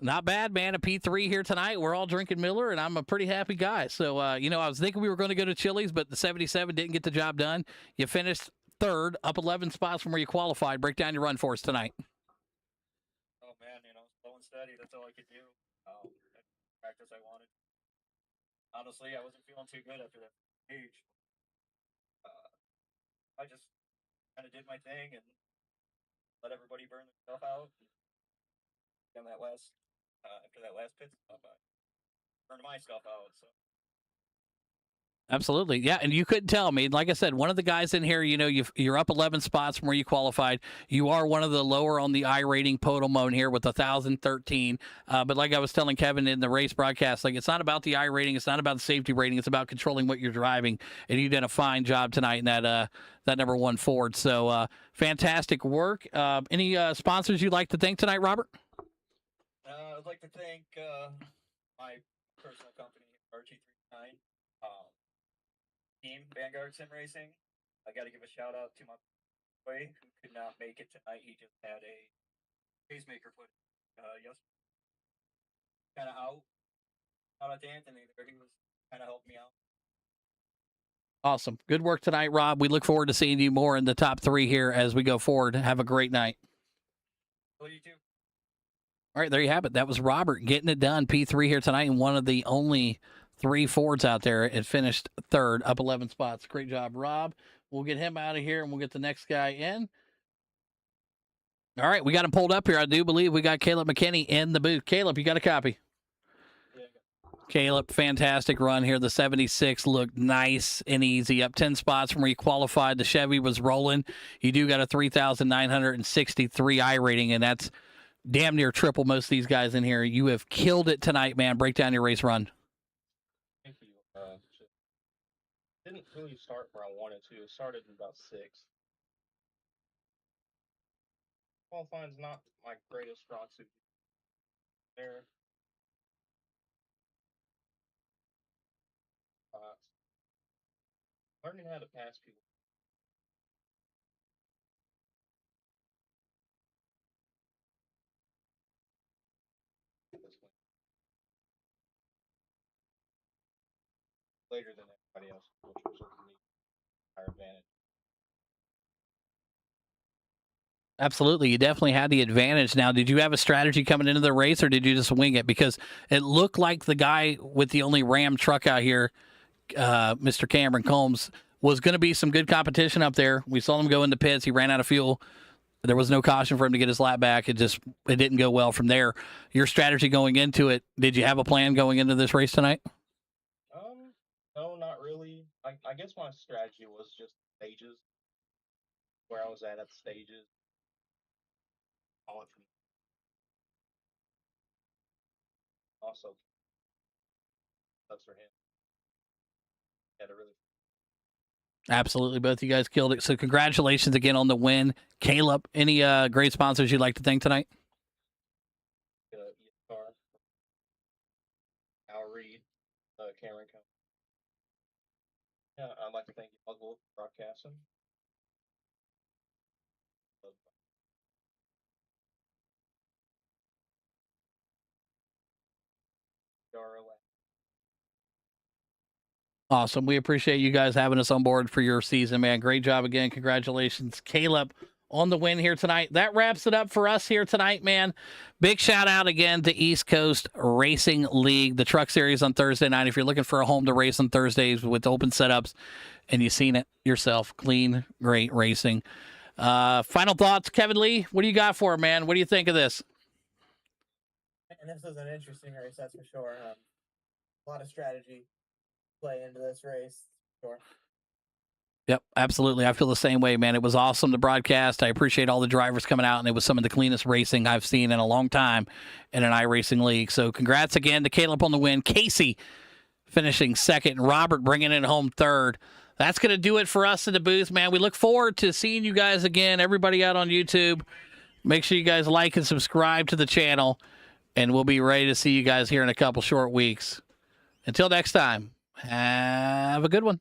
Not bad, man. A P3 here tonight. We're all drinking Miller, and I'm a pretty happy guy. So, I was thinking we were going to go to Chili's, but the 77 didn't get the job done. You finished third, up 11 spots from where you qualified. Break down your run for us tonight. Oh, man, slow and steady. That's all I could do. Practice I wanted. Honestly, I wasn't feeling too good after that stage. I just kind of did my thing and let everybody burn themselves out. And that after that last pit stop, I burned my stuff out. So. Absolutely. Yeah, and you couldn't tell me. Like I said, one of the guys in here, you're up 11 spots from where you qualified. You are one of the lower on the iRating total mode here with 1,013. But like I was telling Kevin in the race broadcast, like it's not about the iRating, it's not about the safety rating, it's about controlling what you're driving. And you did a fine job tonight in that number 1 Ford. So fantastic work. Any sponsors you'd like to thank tonight, Robert? I'd like to thank my personal company, RT39. Team Vanguard Sim Racing. I got to give a shout out to my boy who could not make it tonight. He just had a pacemaker put yesterday. Kind of out at Anthony there. He was kind of helping me out. Awesome. Good work tonight, Rob. We look forward to seeing you more in the top 3 here as we go forward. Have a great night. Well, you too. All right, there you have it. That was Robert getting it done. P3 here tonight, and one of the only 3 Fords out there. It finished third, up 11 spots. Great job, Rob. We'll get him out of here, and we'll get the next guy in. All right, we got him pulled up here. I do believe we got Caleb McKinney in the booth. Caleb, you got a copy? Yeah. Caleb, fantastic run here. The 76 looked nice and easy. Up 10 spots from where you qualified. The Chevy was rolling. You do got a 3,963 I rating, and that's damn near triple most of these guys in here. You have killed it tonight, man. Break down your race run. Thank you. Didn't really start where I wanted to. It started in about 6. Qualifying's not my greatest strong suit. There. Learning how to pass people. Later than everybody else, which resulted in me higher advantage. Absolutely. You definitely had the advantage. Now, did you have a strategy coming into the race, or did you just wing it? Because it looked like the guy with the only Ram truck out here, Mr. Cameron Combs, was going to be some good competition up there. We saw him go into pits. He ran out of fuel. There was no caution for him to get his lap back. It didn't go well from there. Your strategy going into it, did you have a plan going into this race tonight? No, not really. I guess my strategy was just stages, where I was at the stages. All it from. Also, that's for him. Had a really. Absolutely. Both of you guys killed it. So congratulations again on the win. Caleb, any great sponsors you'd like to thank tonight? ECRL, Al Reed, Cameron Company. Yeah, I'd like to thank you all for broadcasting. Awesome. We appreciate you guys having us on board for your season, man. Great job again. Congratulations, Caleb, on the win here tonight. That wraps it up for us here tonight, man. Big shout out again to East Coast Racing League, the truck series on Thursday night. If you're looking for a home to race on Thursdays with open setups and you've seen it yourself, clean, great racing. Final thoughts, Kevin Lee. What do you got for him, man? What do you think of this? And this was an interesting race, that's for sure. A lot of strategy play into this race, sure. Yep, absolutely. I feel the same way, man. It was awesome to broadcast. I appreciate all the drivers coming out, and it was some of the cleanest racing I've seen in a long time in an iRacing league. So congrats again to Caleb on the win. Casey finishing second, and Robert bringing it home third. That's going to do it for us in the booth, man. We look forward to seeing you guys again. Everybody out on YouTube, make sure you guys like and subscribe to the channel, and we'll be ready to see you guys here in a couple short weeks. Until next time, have a good one.